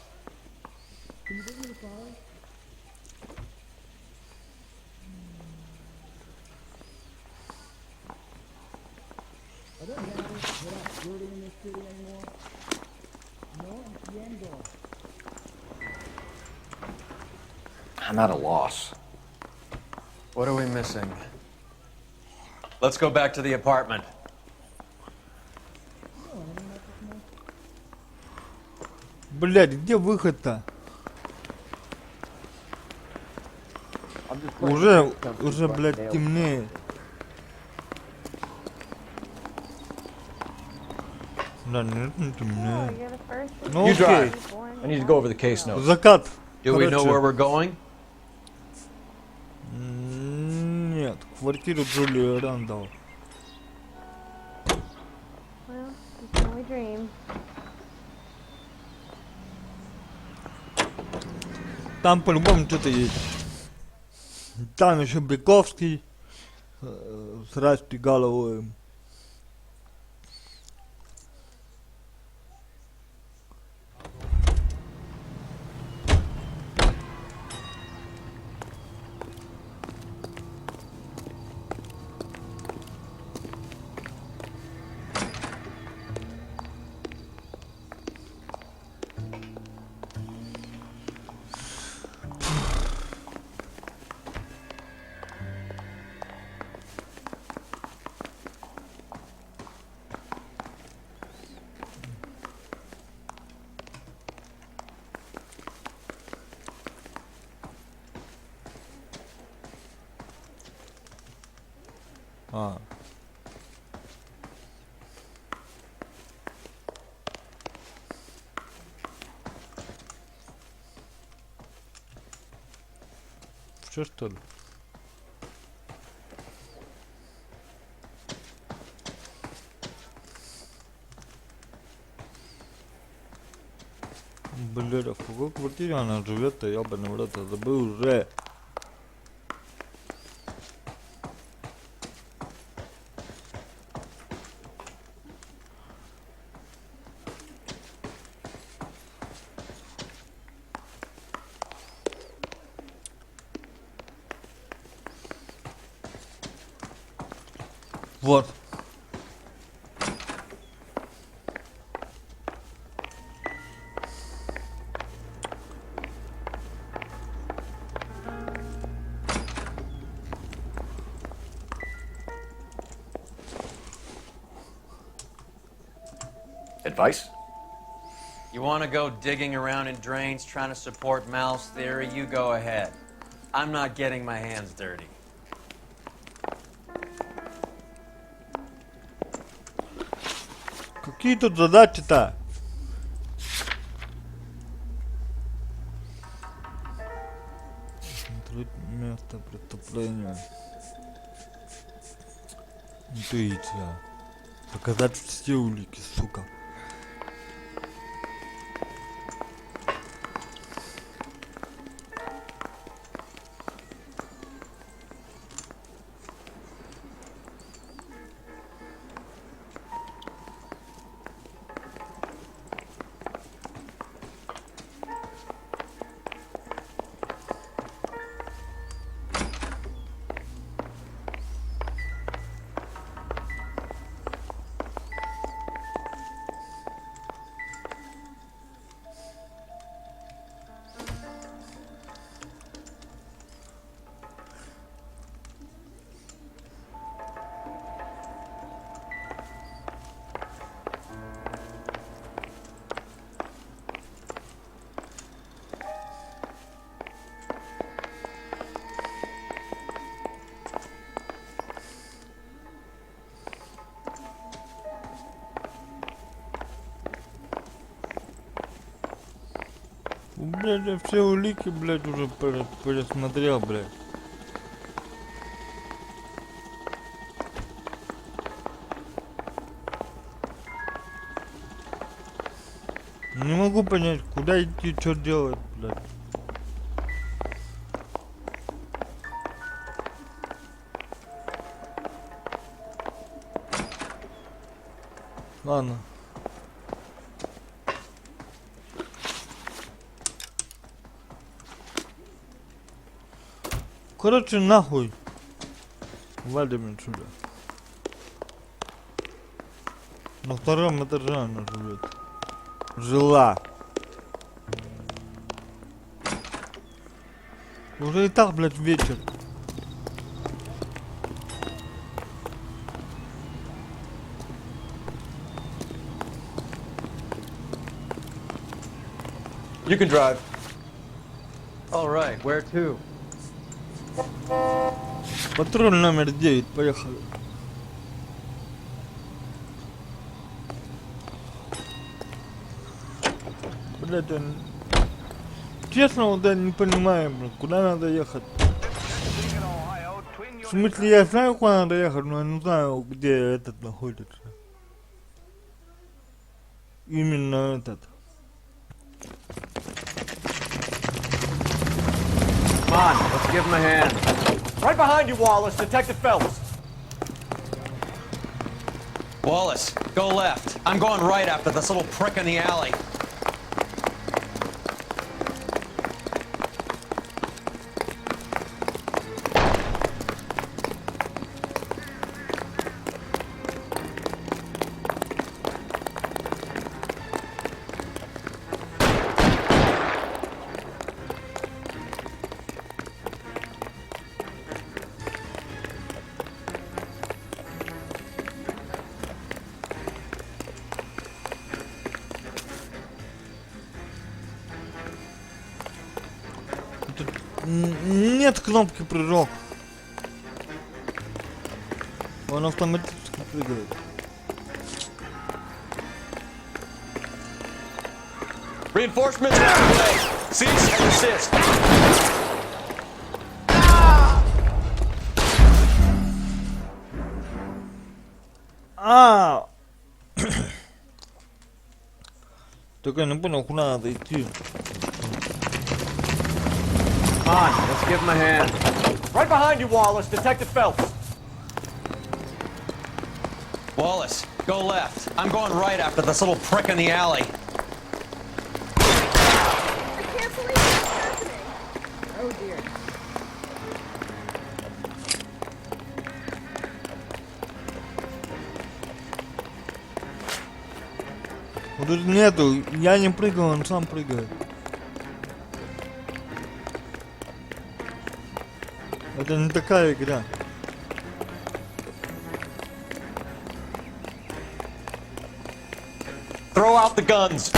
dirty in this city anymore? No, entiendo. I'm at a loss. What are we missing? Let's go back to the apartment. Блядь, где выход-то? Уже, блядь, темнеет. Да, нет, не темнеет. Ну, You окей. drive. I need to go over the case notes. Закат. Do we know Короче. where we're going? Нет, квартиру Джулии Рэндалл. Well, you can only dream. Там по-любому что-то есть. Там еще Бековский с Расти Головой. А. Все что ли? Блин, а в какой квартире она живет-то, ебаный в рот, я забыл уже. Вот. Advice? You want to go digging around in drains trying to support Mal's theory? You go ahead. I'm not getting my hands dirty. Какие тут задачи-то? Смотреть место преступления. Интуиция. Показать все улики, сука. Блядь, я все улики, блядь, уже пересмотрел, блядь. Не могу понять, куда идти, что делать, блядь. Ладно. Короче, нахуй. Валим отсюда. На втором этаже она живет. Жила. Уже и так, блядь, вечер. You can drive. All right, where to? Патруль номер 9, поехали. Блядь, я... Честно, вот я не понимаю, блядь, куда надо ехать. В смысле, я знаю, куда надо ехать, но я не знаю, где этот находится. Именно этот. Come on, let's give him a hand. Right behind you, Wallace. Detective Phelps. Wallace, go left. I'm going right after this little prick in the alley. Нет кнопки прыжок. Он автоматически прыгает. Reinforcements on the way. Cease and desist. Только я не понял, куда надо идти. Come on, let's give him a hand. Right behind you, Wallace. Detective Phelps. Wallace, go left. I'm going right after this little prick in the alley. I can't believe this is happening. Oh dear. Вот тут нету, я не прыгаю, он сам прыгает. Это не такая игра. Throw out the guns.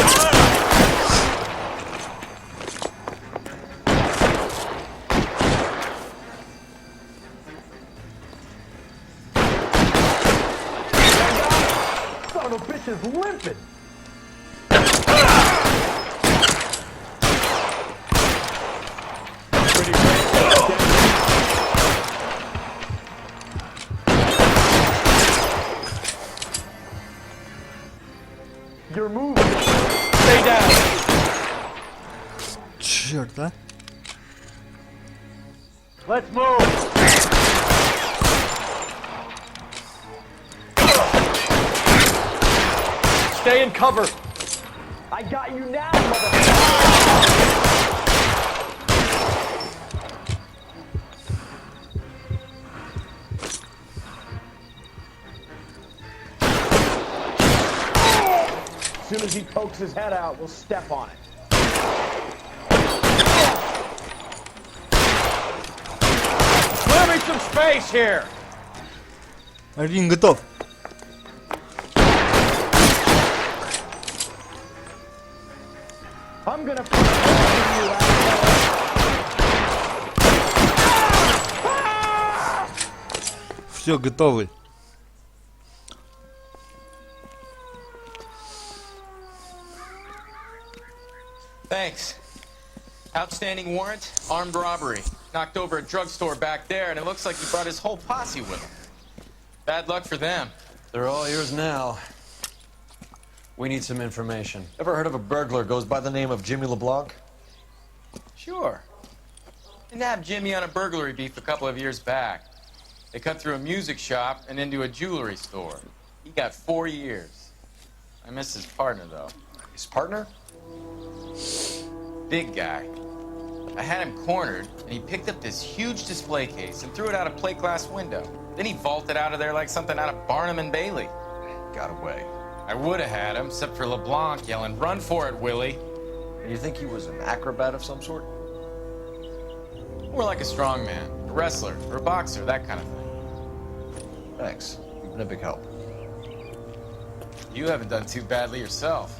Son of a bitch is limping. You're moving. Stay down. Черт, а? Let's move. Stay in cover. I got you now, motherfucker. As soon as he pokes his head out, we'll step on it. Clear me some space here. Один готов. I'm gonna put you Все, готовы. Thanks. Outstanding warrant, armed robbery. Knocked over a drugstore back there, and it looks like he brought his whole posse with him. Bad luck for them. They're all yours now. We need some information. Ever heard of a burglar goes by the name of Jimmy LeBlanc? Sure. Didn't have Jimmy on a burglary beef a couple of years back. They cut through a music shop and into a jewelry store. He got 4 years. I miss his partner, though. His partner? Big guy. I had him cornered, and he picked up this huge display case and threw it out a plate glass window. Then he vaulted out of there like something out of Barnum and Bailey. Got away. I would have had him, except for LeBlanc yelling, "Run for it, Willie." And you think he was an acrobat of some sort? More like a strongman, a wrestler, or a boxer, that kind of thing. Thanks. You've been a big help. You haven't done too badly yourself.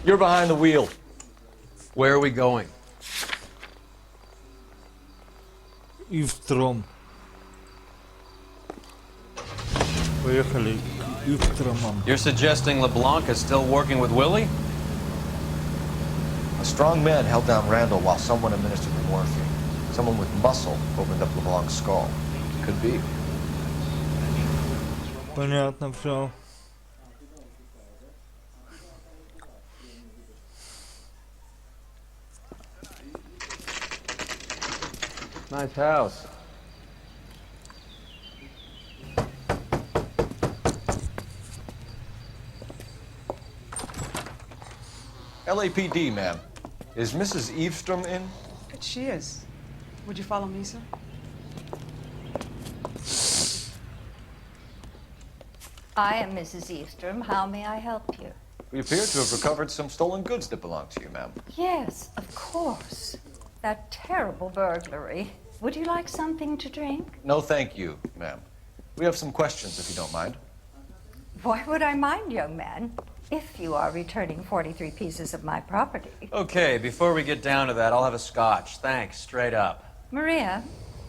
You're behind the wheel. Where are we going? Ивстром. Поехали к Ивстромам. You're suggesting LeBlanc is still working with Willie? A strong man held down Randall while someone administered the morphine. Someone with muscle opened up LeBlanc's skull. Could be. Понятно все. Nice house. LAPD, ma'am. Is Mrs. Eavestrom in? She is. Would you follow me, sir? I am Mrs. Eavestrom. How may I help you? We appear to have recovered some stolen goods that belong to you, ma'am. Yes, of course. That terrible burglary. Would you like something to drink? No, thank you, ma'am. We have some questions, if you don't mind. Why would I mind, young man? If you are returning 43 pieces of my property. Okay, before we get down to that, I'll have a scotch. Thanks, straight up. Maria,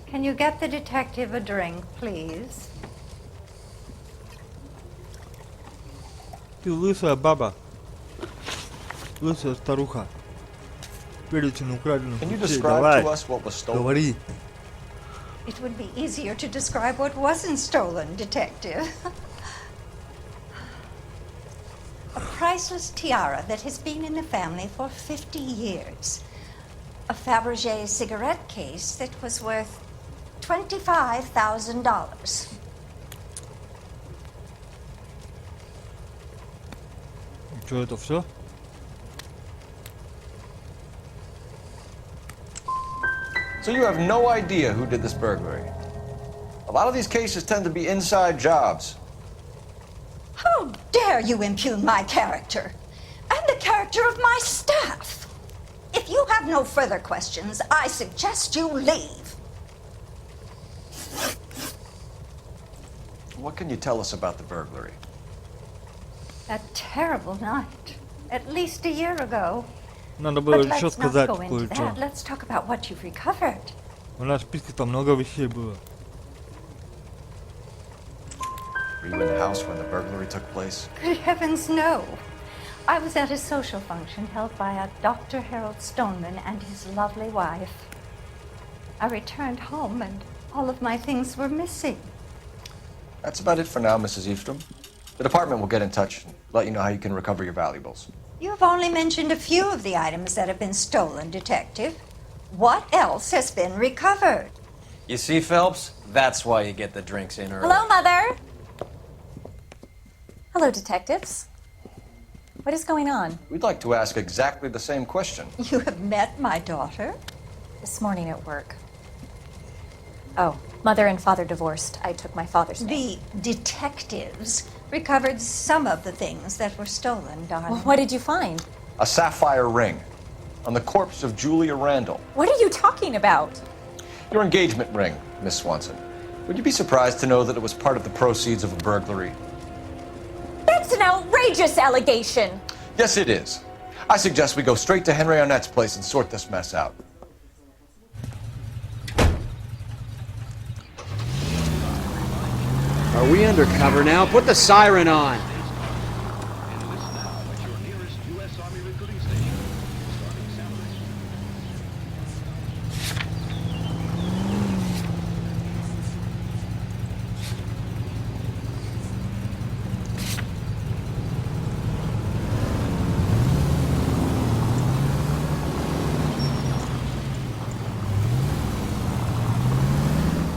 can you get the detective a drink, please? Ты лысая баба. Лысая старуха. Перечень украденных Can you вещей. describe Давай. to us what was stolen? Говори. It would be easier to describe what wasn't stolen, detective. A priceless tiara that has been in the family for 50 years. A Fabergé cigarette case that was worth $25,000. Что это все? So you have no idea who did this burglary? A lot of these cases tend to be inside jobs. How dare you impugn my character and the character of my staff? If you have no further questions, I suggest you leave. What can you tell us about the burglary? That terrible night, at least a year ago. Надо было But еще let's not сказать go into кое-что. that. Let's talk about what you've recovered. У нас в списке там много вещей было. Were you in the house when the burglary took place? Good heavens, no. I was at a social function held by a Dr. Harold Stoneman and his lovely wife. I returned home and all of my things were missing. That's about it for now, Mrs. Eavestrom. The department will get in touch and let you know how you can recover your valuables. You have only mentioned a few of the items that have been stolen, Detective. What else has been recovered? You see, Phelps? That's why you get the drinks in early. Hello, Mother. Hello, detectives. What is going on? We'd like to ask exactly the same question. You have met my daughter? This morning at work. Oh, Mother and Father divorced. I took my father's name. The detectives recovered some of the things that were stolen, darling. Well, what did you find? A sapphire ring on the corpse of Julia Randall. What are you talking about? Your engagement ring, Miss Swanson. Would you be surprised to know that it was part of the proceeds of a burglary? That's an outrageous allegation. Yes, it is. I suggest we go straight to Henry Arnett's place and sort this mess out. Are we undercover now? Put the siren on.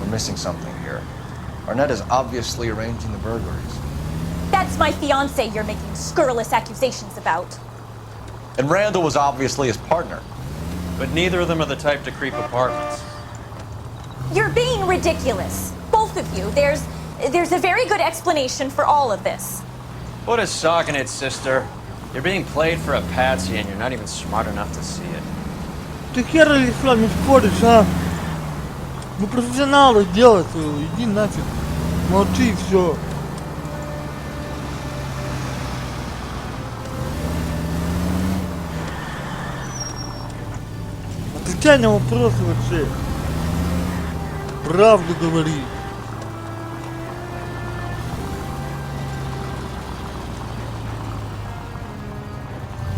We're missing something here. Arnett is obviously arranging the burglaries. That's my fiance you're making scurrilous accusations about. And Randall was obviously his partner. But neither of them are the type to creep apartments. You're being ridiculous. Both of you. There's a very good explanation for all of this. Put a sock in it, sister. You're being played for a patsy and you're not even smart enough to see it. Ты хер ли с вами споришь, а? Вы профессионалы, дело своего, иди нафиг. Молчи и все. Отвечай на вопросы вообще. Правду говори.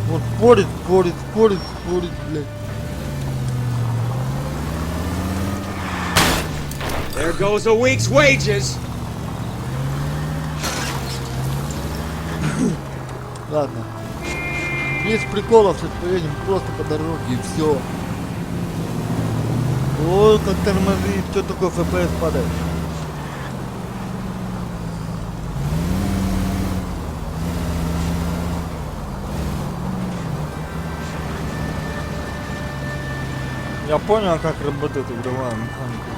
Вот спорит, блядь. There goes a week's wages. Ладно. Без приколов сейчас поедем просто по дороге и все. Ой, как тормозит, что такое FPS падает. Я понял, как работает игровая механика.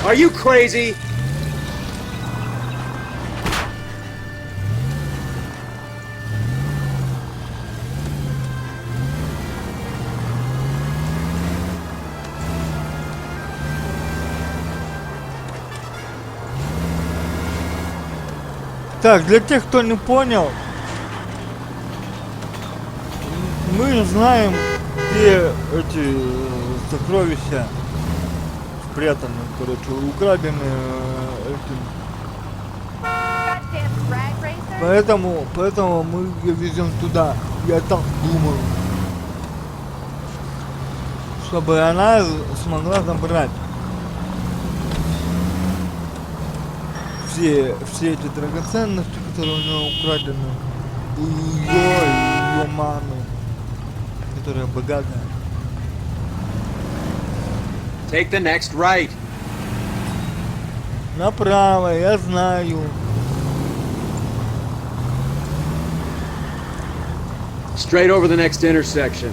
Are you crazy? Так, для тех, кто не понял, мы знаем, где эти сокровища спрятаны, короче, украдены этим. Поэтому мы ее везем туда. Я так думаю. Чтобы она смогла забрать все эти драгоценности, которые у нее украдены, у ее мамы, которая богатая. Take the next right. Направо, я знаю. Straight over the next intersection.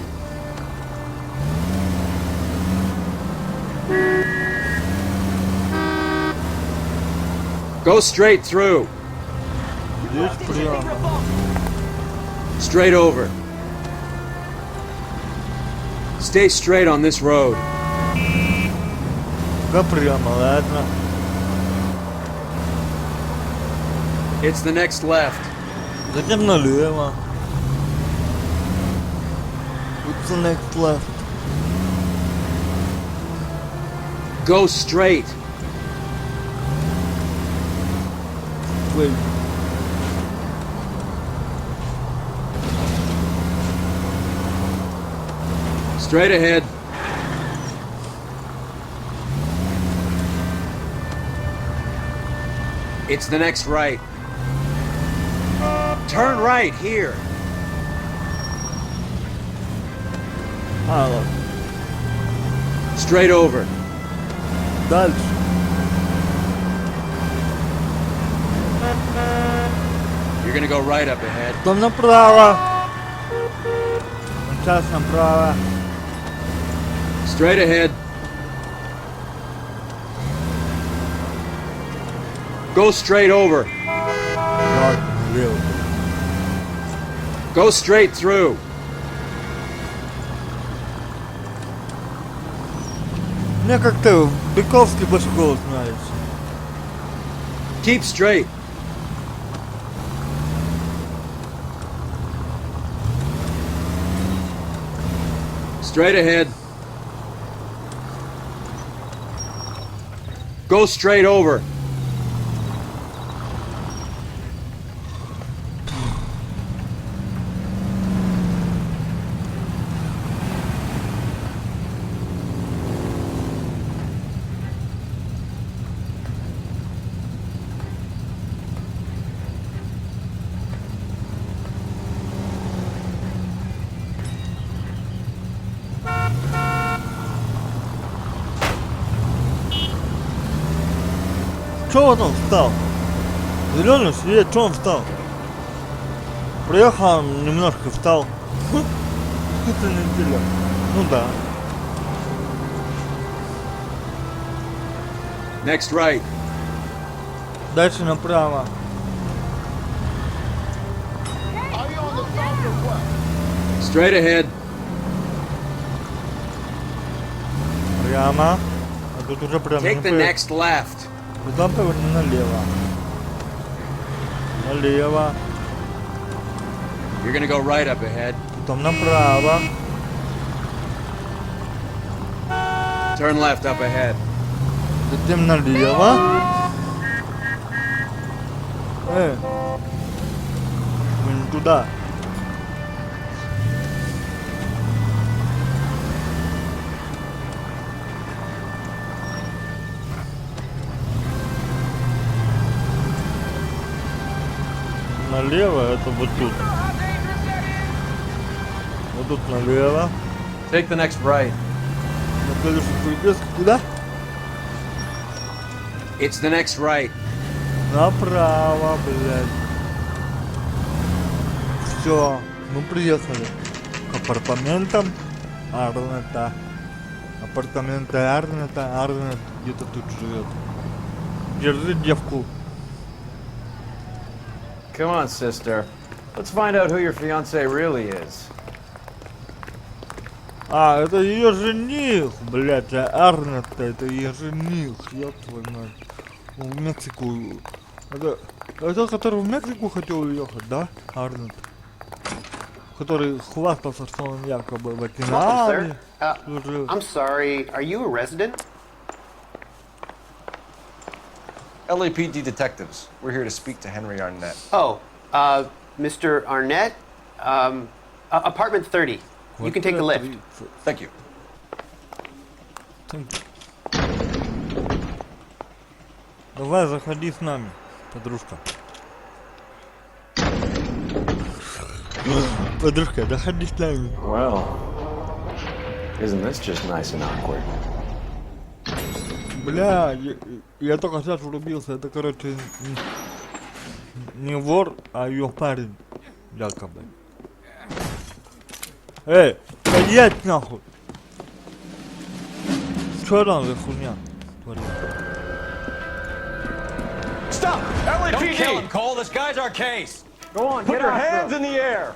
Go straight through. Straight over. Stay straight on this road. Прямо, ладно. It's the next left. Затем налево. It's the next left. Go straight. Wait. Straight ahead. It's the next right. Turn right here. Straight over. Дальше. You're gonna go right up ahead. Потом направо. Сейчас направо. Straight ahead. Go straight over. Not really. Go straight through. Мне как-то Быковский больше голос нравится. Keep straight. Straight ahead. Go straight over. Чего он встал? Зеленый свет, чего он встал? Приехал, немножко встал. Это неделя. Ну да. Next right. Дальше направо. Straight ahead. Прямо. А тут уже прямо. Take the next left. Потом поверни налево. Налево. You're gonna go right up ahead. Потом направо. Turn left up ahead. Затем налево. Мы не туда. Налево это вот тут. Вот тут налево. Take the next right. На следующий перекресток куда? It's the next right. Направо, блядь. Все, мы приехали к апартаментам Арнета. Апартаменты Арнета. Арнет где-то тут живет. Держи девку. Come on, sister. Let's find out who your fiancé really is. А, это ее жених, блядь, Арнет, это ее жених, ёб твою мать. В Мексику. Это который в Мексику хотел уехать, да? Арнет. Который хвастался, что он якобы в океане служил. I'm sorry, are you a resident? LAPD detectives. We're here to speak to Henry Arnett. Oh, Mr. Arnett? Apartment 30. You can take the lift. Thank you. Давай, заходи с нами, подружка. Подружка, заходи с нами. Well, isn't this just nice and awkward? Бля, я только сейчас врубился, это, короче, не вор, а ее парень, якобы. Эй, стоять нахуй! Что там за хуйня творится? Stop! LAPD! Don't kill him, Cole. This guy's our case. Go on, Put your hands in the air.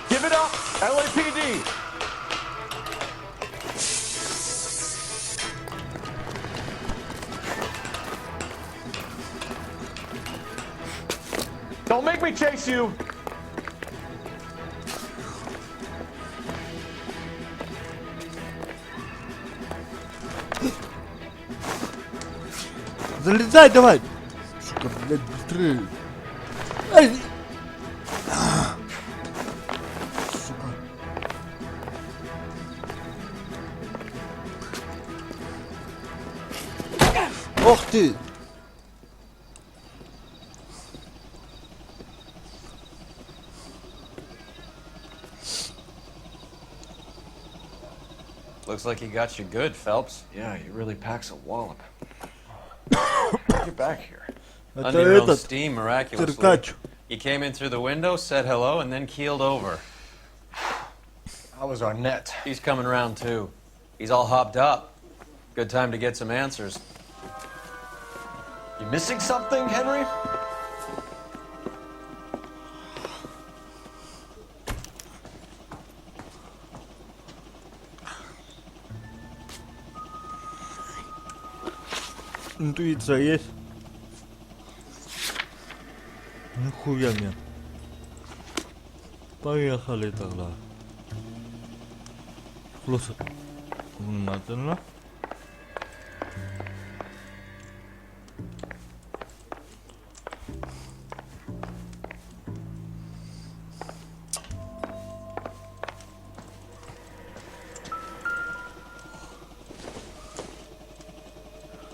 Give it up, LAPD. Don't make me chase you. Залезай давай! Сука, блядь, быстрее! Ай! Сука. Ох ты! Looks like he got you good, Phelps. Yeah, he really packs a wallop. How'd you get back here? Under your own steam, miraculously. He came in through the window, said hello, and then keeled over. How was Arnett? He's coming around too. He's all hopped up. Good time to get some answers. You missing something, Henry? Интуиция есть? Нихуя нет. Поехали тогда. Слушай, внимательно.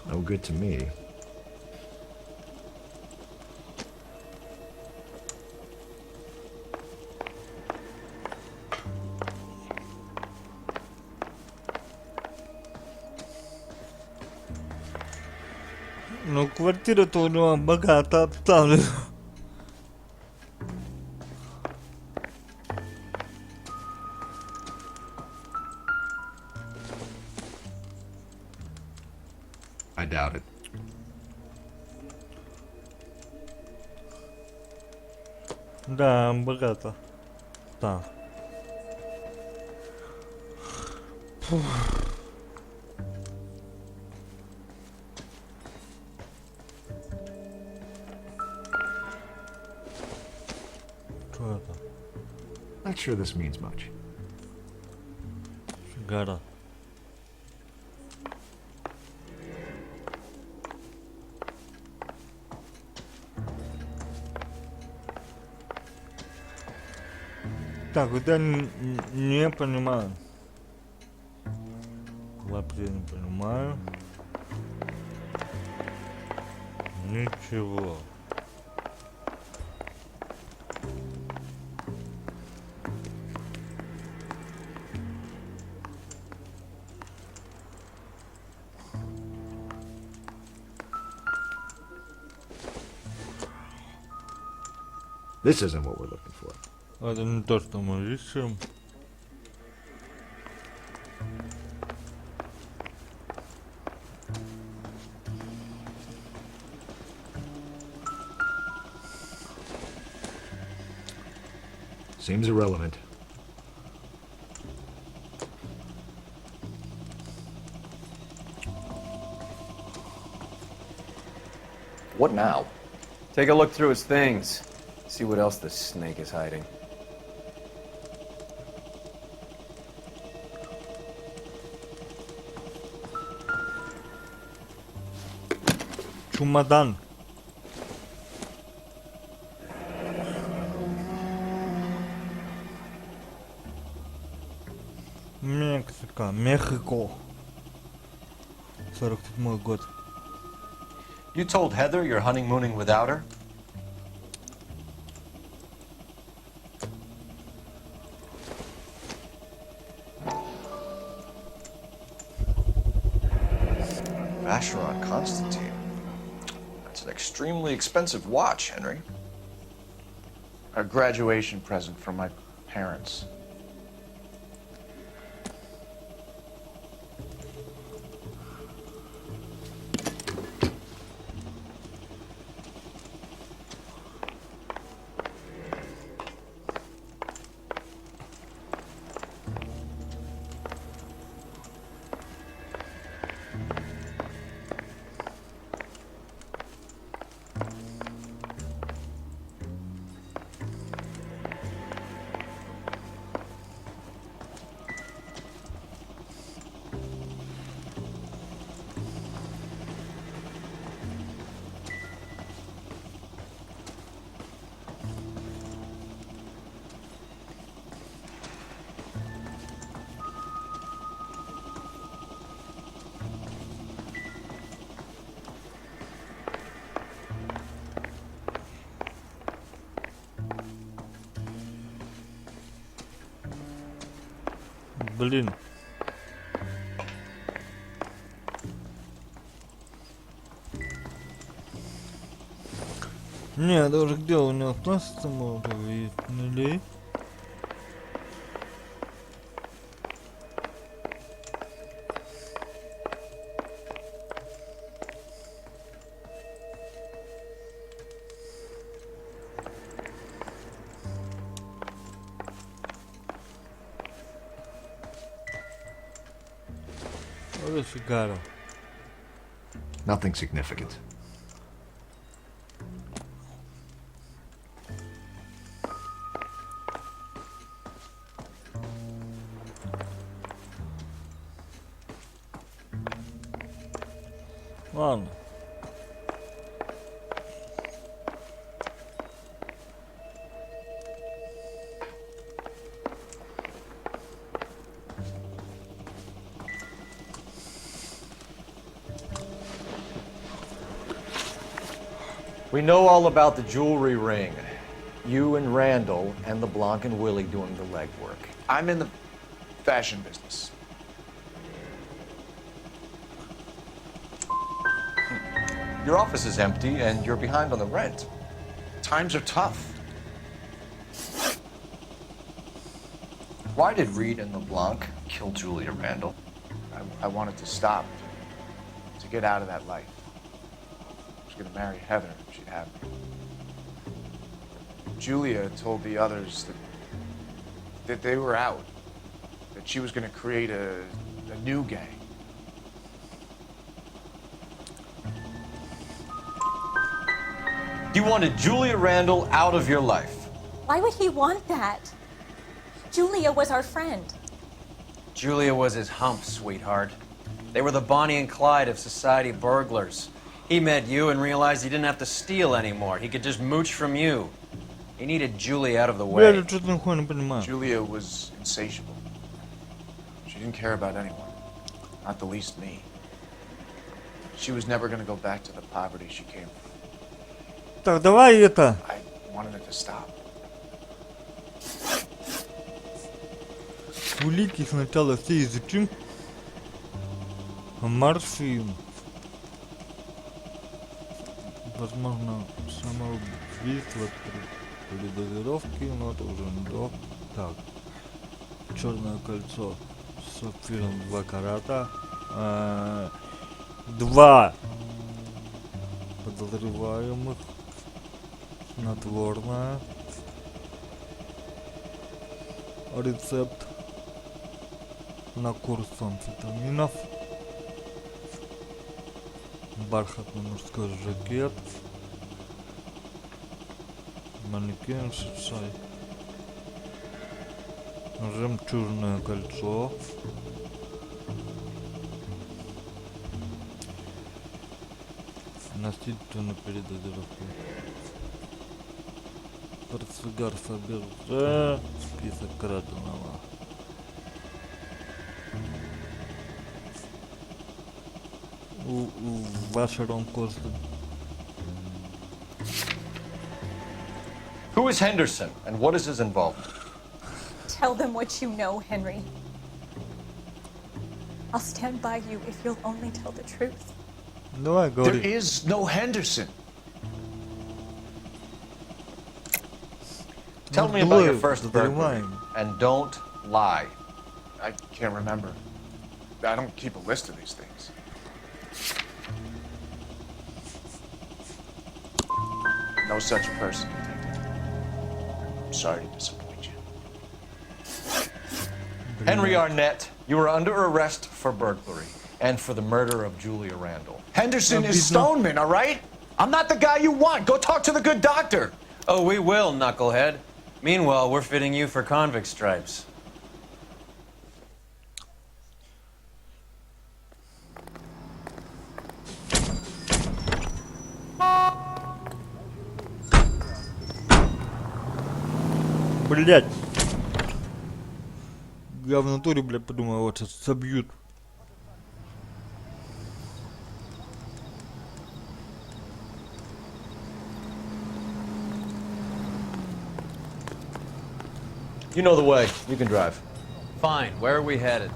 No good to me. Ну, квартира-то у него богато обставлена. I doubt it. Да, богато. Так. Фух. Что это? Not sure this means much. Сигара. Так, вот я не понимаю. Вообще не понимаю. Ничего. This isn't what we're looking for. Это не то, что мы ищем. Seems irrelevant. What now? Take a look through his things. See what else this snake is hiding. Чемодан. Мехико. 47 год. You told Heather you're honeymooning without her? Vacheron Constantine. That's an extremely expensive watch, Henry. A graduation present from my parents. Блин. Не, даже где у него относится, может быть, или... Сигара. Nothing significant. Ладно. We know all about the jewelry ring. You and Randall and LeBlanc and Willie doing the legwork. I'm in the fashion business. Your office is empty and you're behind on the rent. Times are tough. Why did Reed and LeBlanc kill Julia Randall? I wanted to stop, to get out of that life. I was gonna marry Heather if she'd have me. Julia told the others that they were out, that she was gonna create a new gang. You wanted Julia Randall out of your life. Why would he want that? Julia was our friend. Julia was his hump, sweetheart. They were the Bonnie and Clyde of society burglars. He met you and realized he didn't have to steal anymore. He could just mooch from you. He needed Julia out of the way. Julia was insatiable. She didn't care about anyone, not the least me. She was never gonna go back to the poverty she came from. Так, давай это. I wanted it to stop. Улики сначала все изучим. Морфин. Возможно, самоубийство при дозировке, но это уже не то. Так. Черное кольцо с сапфиром 2 карата. 2 подозреваемых. Снотворное. Рецепт на курс амфетаминов. Бархатный мужской жакет. Манекен шай. Жемчужное кольцо. Носительство перед дозировкой. Портсигар Фаберже. Список краденого. Вашерон Костя. Who is Henderson and what is his involvement? Tell them what you know, Henry. I'll stand by you if you'll only tell the truth. Давай, говори. There is no Henderson. Tell me about your first burglary and don't lie. I can't remember. I don't keep a list of these things. No such person, Detective. I'm sorry to disappoint you. Henry Arnett, you are under arrest for burglary and for the murder of Julia Randall. Henderson is Stoneman, all right? I'm not the guy you want. Go talk to the good doctor. Oh, we will, knucklehead. Meanwhile, we're fitting you for convict stripes. Блять. Я в натуре, блядь, подумал, вот сейчас собьют. You know the way. You can drive. Fine. Where are we headed?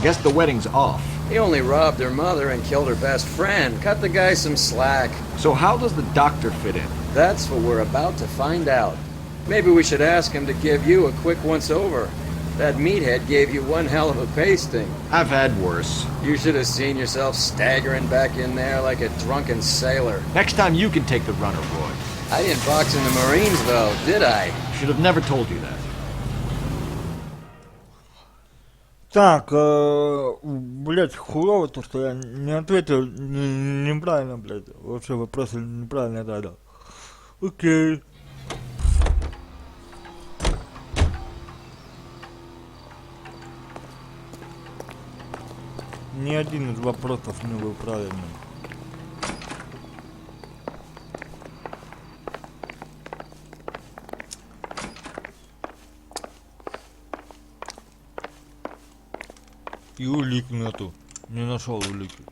Guess the wedding's off. He only robbed her mother and killed her best friend. Cut the guy some slack. So how does the doctor fit in? That's what we're about to find out. Maybe we should ask him to give you a quick once-over. That meathead gave you one hell of a pasting. I've had worse. You should have seen yourself staggering back in there like a drunken sailor. Next time you can take the runner, Roy. I didn't box in the Marines, though, did I? Should have never told you that. Так, блять, хуёво то, что я не ответил неправильно, блять. Вообще вопросы неправильно задал. Окей. Ни один из вопросов не был правильным. И улик нету. Не нашел улики.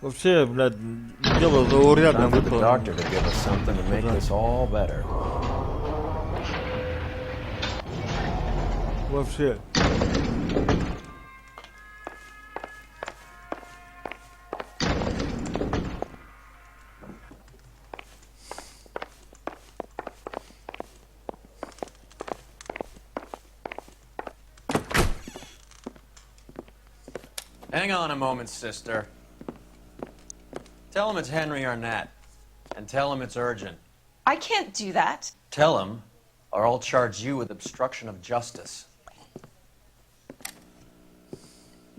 Вообще, блядь, дело заурядно Time for the выполнено. doctor to give us something to make this all better. Вообще. Hang on a moment, sister. Tell him it's Henry Arnett. And tell him it's urgent. I can't do that. Tell him, or I'll charge you with obstruction of justice.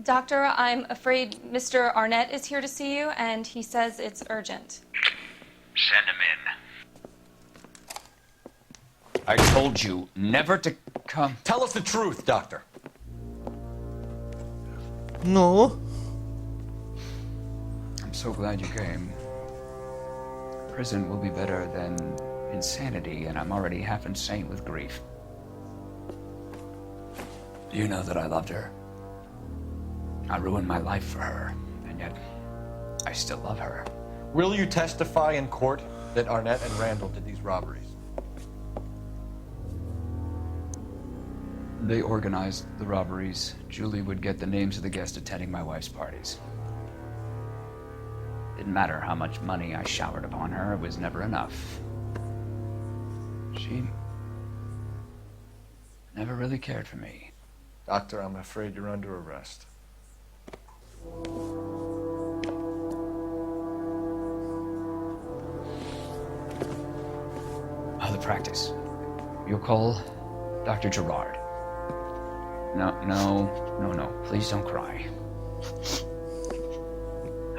Doctor, I'm afraid Mr. Arnett is here to see you, and he says it's urgent. Send him in. I told you never to come. Tell us the truth, Doctor. No. I'm so glad you came. Prison will be better than insanity, and I'm already half insane with grief. You know that I loved her. I ruined my life for her, and yet I still love her. Will you testify in court that Arnett and Randall did these robberies? They organized the robberies. Julie would get the names of the guests attending my wife's parties. Didn't matter how much money I showered upon her, it was never enough. She never really cared for me. Doctor, I'm afraid you're under arrest. Other practice. You'll call Dr. Gerard. No. Please don't cry.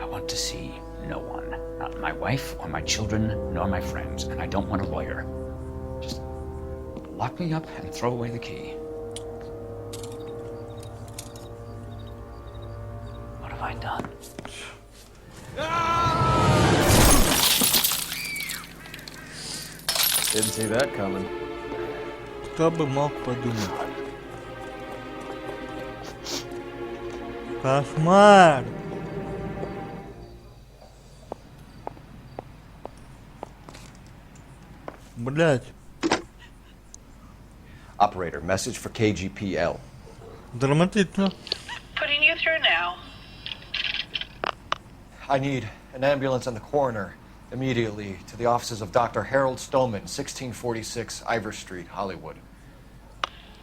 I want to see no one. Not my wife or my children, nor my friends. And I don't want a lawyer. Just lock me up and throw away the key. What have I done? Didn't see that coming. Кто бы мог подумать? Кошмар! Блять. Operator, message for KGPL. Драматично. Putting you through now. I need an ambulance and the coroner immediately to the offices of Dr. Harold Stoneman, 1646 Ivor Street, Hollywood.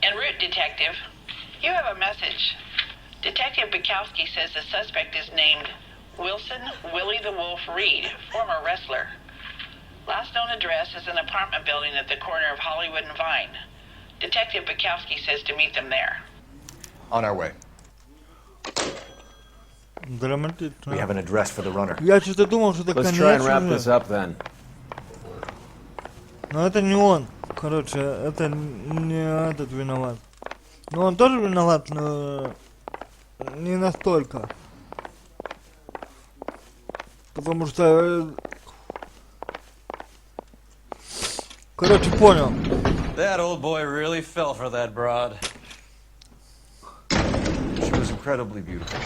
En route, Detective. You have a message. Detective Bukowski says the suspect is named Wilson Willie the Wolf Reed, former wrestler. Last known address is an apartment building at the corner of Hollywood and Vine. Detective Bukowski says to meet them there. On our way. Драматично. We have an address for the runner. Я что-то думал, что это Let's конец try and wrap уже. this up then. Но это не он. Короче, это не этот виноват. Но он тоже виноват, но не настолько. Потому что... Короче, понял. That old boy really fell for that broad. She was incredibly beautiful.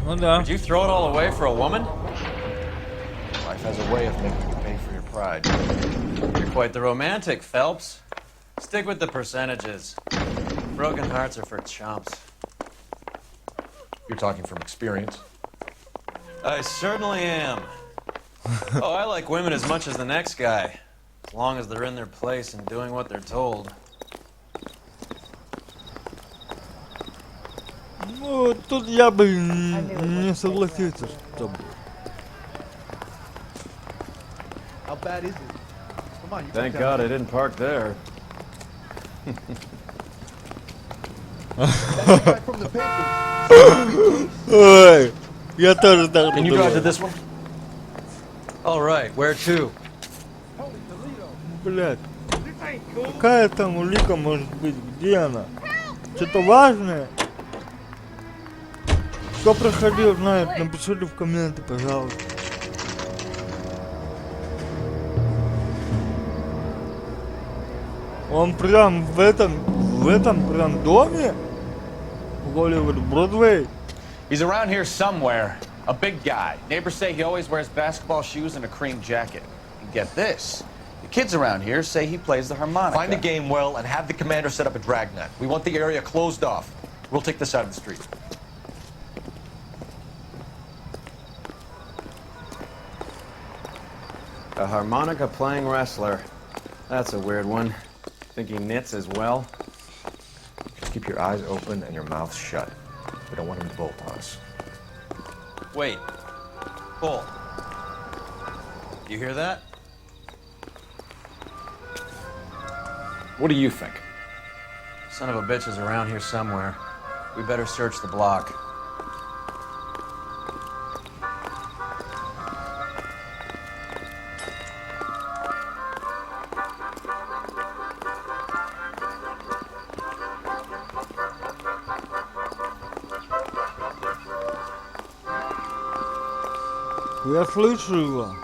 Ну да. Did you throw it all away for a woman? Life has a way of making you pay for your pride. You're quite the romantic, Phelps. Stick with the percentages. Broken hearts are for chumps. You're talking from experience. I certainly am. Oh, I like women as much as the next guy. As long as they're in their place and doing what they're told. Ну, тут я бы не согласился с тобой. How bad is it? Come on, you Thank can God I didn't park there. back from the paper. Ой, я тоже так Can you drive to подумал. this one? All right, where to? Блять, какая там улика может быть? Где она? Что-то важное? Кто проходил, знает, напишите в комменты, пожалуйста. Он прям в этом прям доме? Голливуд, Бродвей? He's around here somewhere. A big guy. Neighbors say he always wears basketball shoes and a cream jacket. And get this. The kids around here say he plays the harmonica. Find the game well and have the commander set up a dragnet. We want the area closed off. We'll take this out of the street. A harmonica playing wrestler. That's a weird one. Think he knits as well? Just keep your eyes open and your mouth shut. We don't want him to bolt on us. Wait. Cole. You hear that? What do you think? Son of a bitch is around here somewhere. We better search the block. Я слышу его.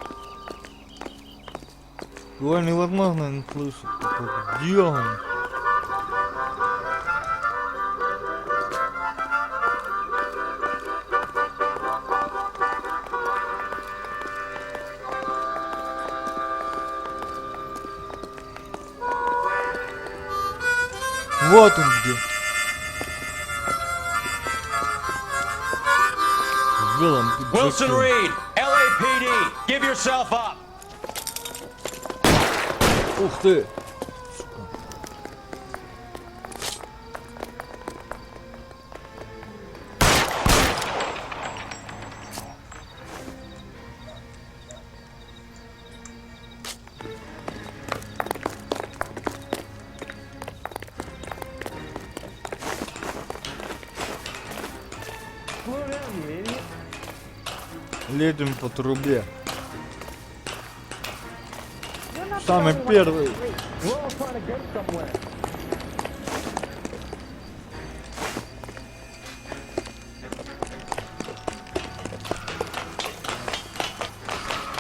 Его невозможно не слышать. Где он? Вот он где. Wilson Reed, LAPD, give yourself up. Ух ты. Летим по трубе. Самый первый.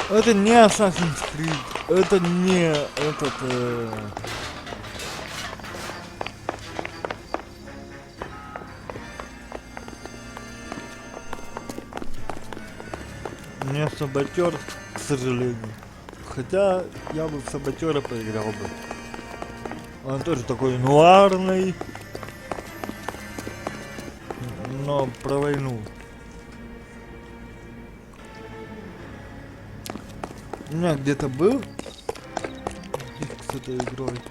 Это не Assassin's Creed. Это не этот... Не саботер, к сожалению. Хотя я бы в саботера поиграл бы. Он тоже такой нуарный. Но про войну. У меня где-то был диск с этой игрой.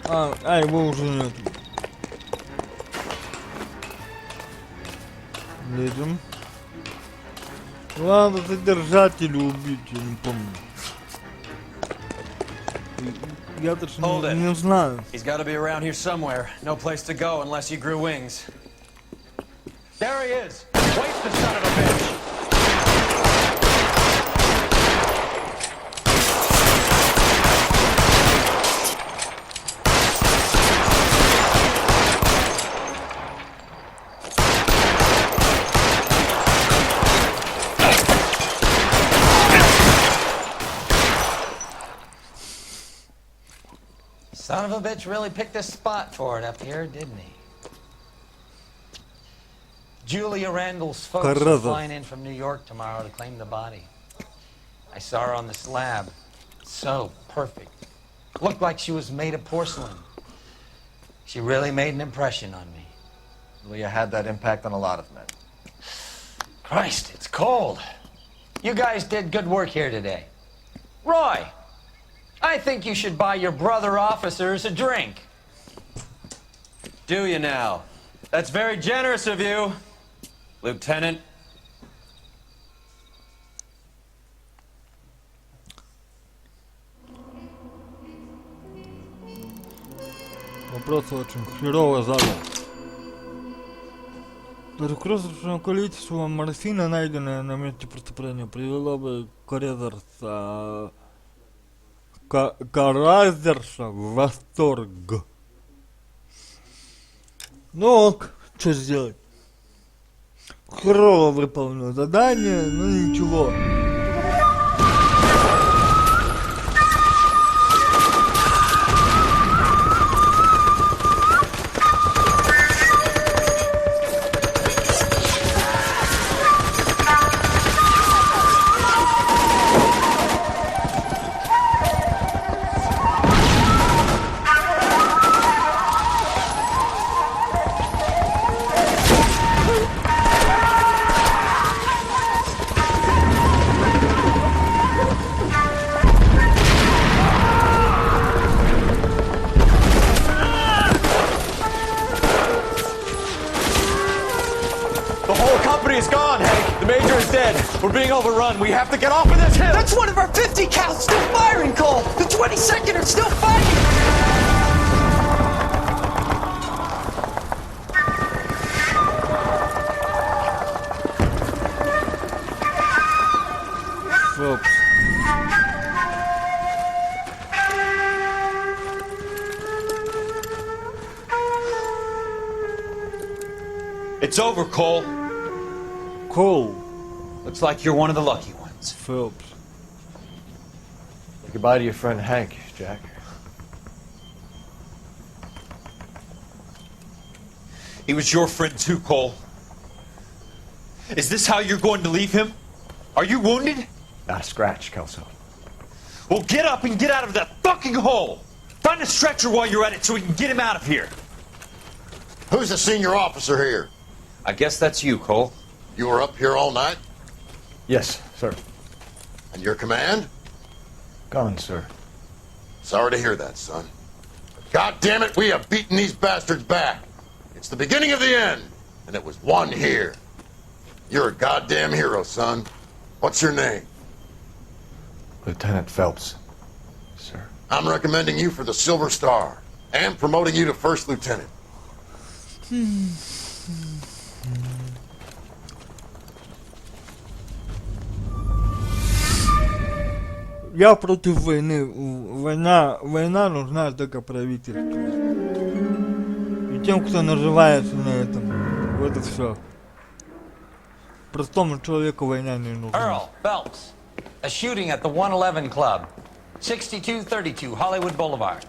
А его уже нет. Лезем. Ладно, задержать или убить, я не помню. Я точно не знаю. He's got to be around here somewhere. No place to go unless he grew wings. There he is. Waste the son of a bitch. Son of a bitch really picked a spot for it up here, didn't he? Julia Randall's folks are flying in from New York tomorrow to claim the body. I saw her on the slab. So perfect. Looked like she was made of porcelain. She really made an impression on me. Julia had that impact on a lot of men. Christ, it's cold. You guys did good work here today. Roy, I think you should buy your brother officers a drink. Do you now? That's very generous of you, Lieutenant. Вопрос очень херово задан. Даже крошечное количество морфина, найденное на месте преступления, привело бы Каразерша в восторг. Ну ок, что сделать? Херово выполнил задание, ну ничего. We're being overrun. We have to get off of this hill. That's one of our 50 cows still firing, Cole. The 22nd are still fighting. Oops. It's over, Cole. Cole. Looks like you're one of the lucky ones. Phelps. Say goodbye to your friend Hank, Jack. He was your friend too, Cole. Is this how you're going to leave him? Are you wounded? Not a scratch, Kelso. Well, get up and get out of that fucking hole! Find a stretcher while you're at it so we can get him out of here. Who's the senior officer here? I guess that's you, Cole. You were up here all night? Yes, sir. And your command? Gone, sir. Sorry to hear that, son. God damn it, we have beaten these bastards back. It's the beginning of the end, and it was one here. You're a goddamn hero, son. What's your name? Lieutenant Phelps, sir. I'm recommending you for the Silver Star, and promoting you to First Lieutenant. Я против войны. Война нужна только правительству. И тем, кто наживается на этом. Вот и все. Простому человеку война не нужна. Earl Phelps, a shooting at the 111 Club, 6232 Hollywood Boulevard.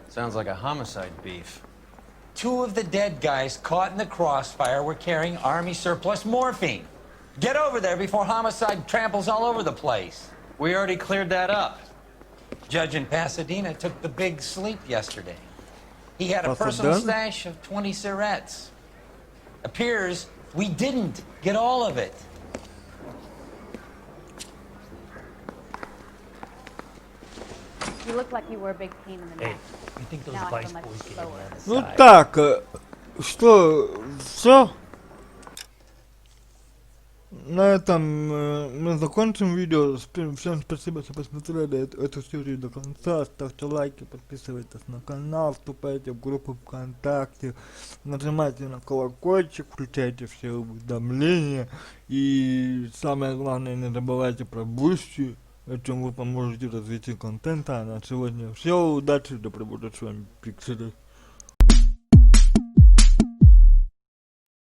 Sounds like a homicide beef. 2 of the dead guys caught in the crossfire were carrying Army surplus morphine. Get over there before homicide tramples all over the place. We already cleared that up. Judge in Pasadena took the big sleep yesterday. He had a personal stash of 20 cigarettes. Appears we didn't get all of it. You look like you were a big pain in the neck. You think those Now I vice feel much boys get slower. in Ну так, что, все? На этом мы закончим видео. Всем спасибо, что посмотрели эту серию до конца. Ставьте лайки, подписывайтесь на канал, вступайте в группу ВКонтакте, нажимайте на колокольчик, включайте все уведомления. И самое главное, не забывайте про Бусти, этим вы поможете развитию контента. А на сегодня все, удачи, да пребудут с вами пиксели.